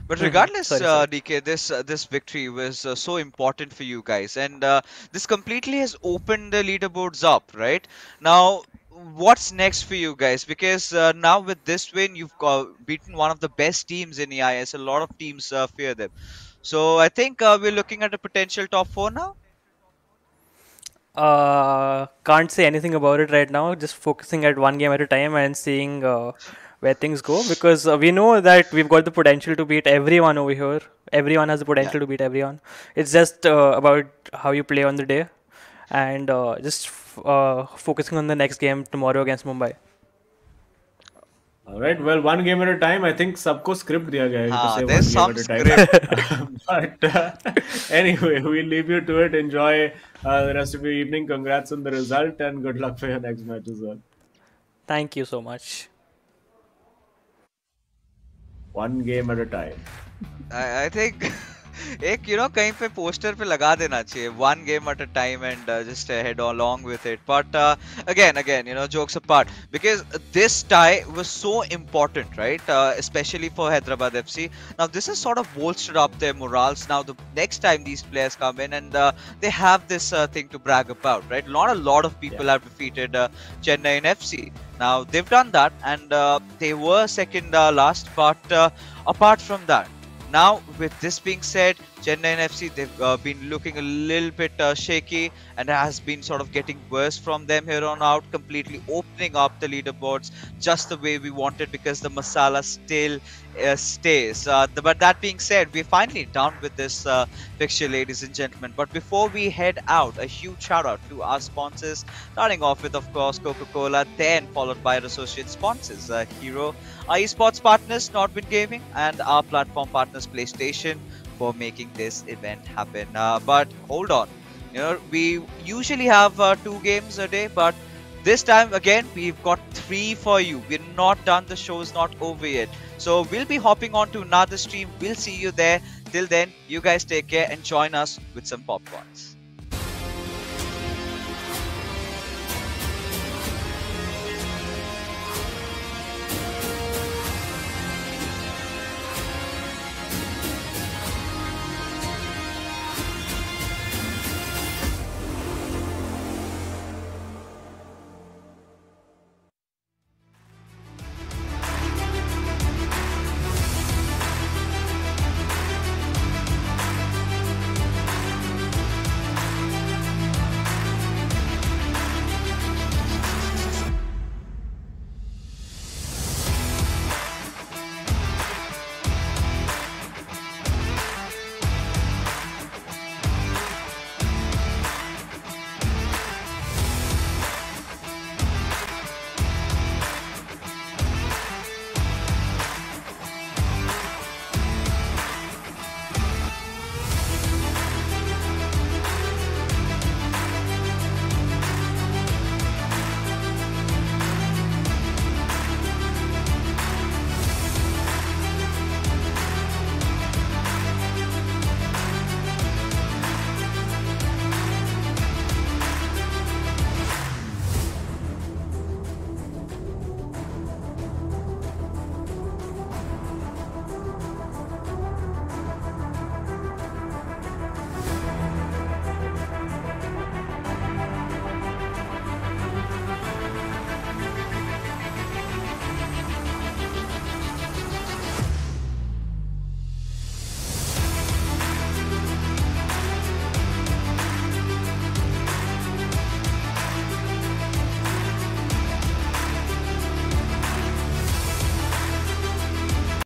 But regardless, sorry. DK, this victory was so important for you guys, and this completely has opened the leaderboards up, right? Now, what's next for you guys? Because now with this win, you've beaten one of the best teams in EIS. A lot of teams fear them. So I think we're looking at a potential top 4 now. Can't say anything about it right now. Just focusing at one game at a time and seeing where things go, because we know that we've got the potential to beat everyone over here. Everyone has the potential to beat everyone. It's just about how you play on the day, and just focusing on the next game tomorrow against Mumbai. All right. Well, one game at a time. I think सबको script दिया गया है to say there's one some game at a time. But anyway, we'll leave you to it. Enjoy the rest of your evening. Congrats on the result and good luck for your next match as well. Thank you so much. One game at a time. I think एक कहीं पे poster पे लगा देना चाहिए, one game at a time, and just head along with it. But again, jokes apart, because this tie was so important, right? Especially for Hyderabad FC. Now this has sort of bolstered up their morals. Now the next time these players come in, and they have this thing to brag about, right? Not a lot of people have defeated Chennai in FC. Now they've done that, and they were second last. But apart from that, now with this being said, Chennai FC, they've been looking a little bit shaky, and it has been sort of getting worse from them here on out, completely opening up the leaderboards just the way we wanted, because the masala still stays. But that being said, we're finally done with this fixture, ladies and gentlemen. But before we head out, a huge shout out to our sponsors, starting off with, of course, Coca-Cola, then followed by our associate sponsors, Hero, our esports partners, Nordwind Gaming, and our platform partners, PlayStation, for making this event happen. But hold on, we usually have 2 games a day, but this time again we've got 3 for you. We're not done, the show's not over yet, so we'll be hopping on to another stream. We'll see you there. Till then, you guys take care and join us with some popcorns.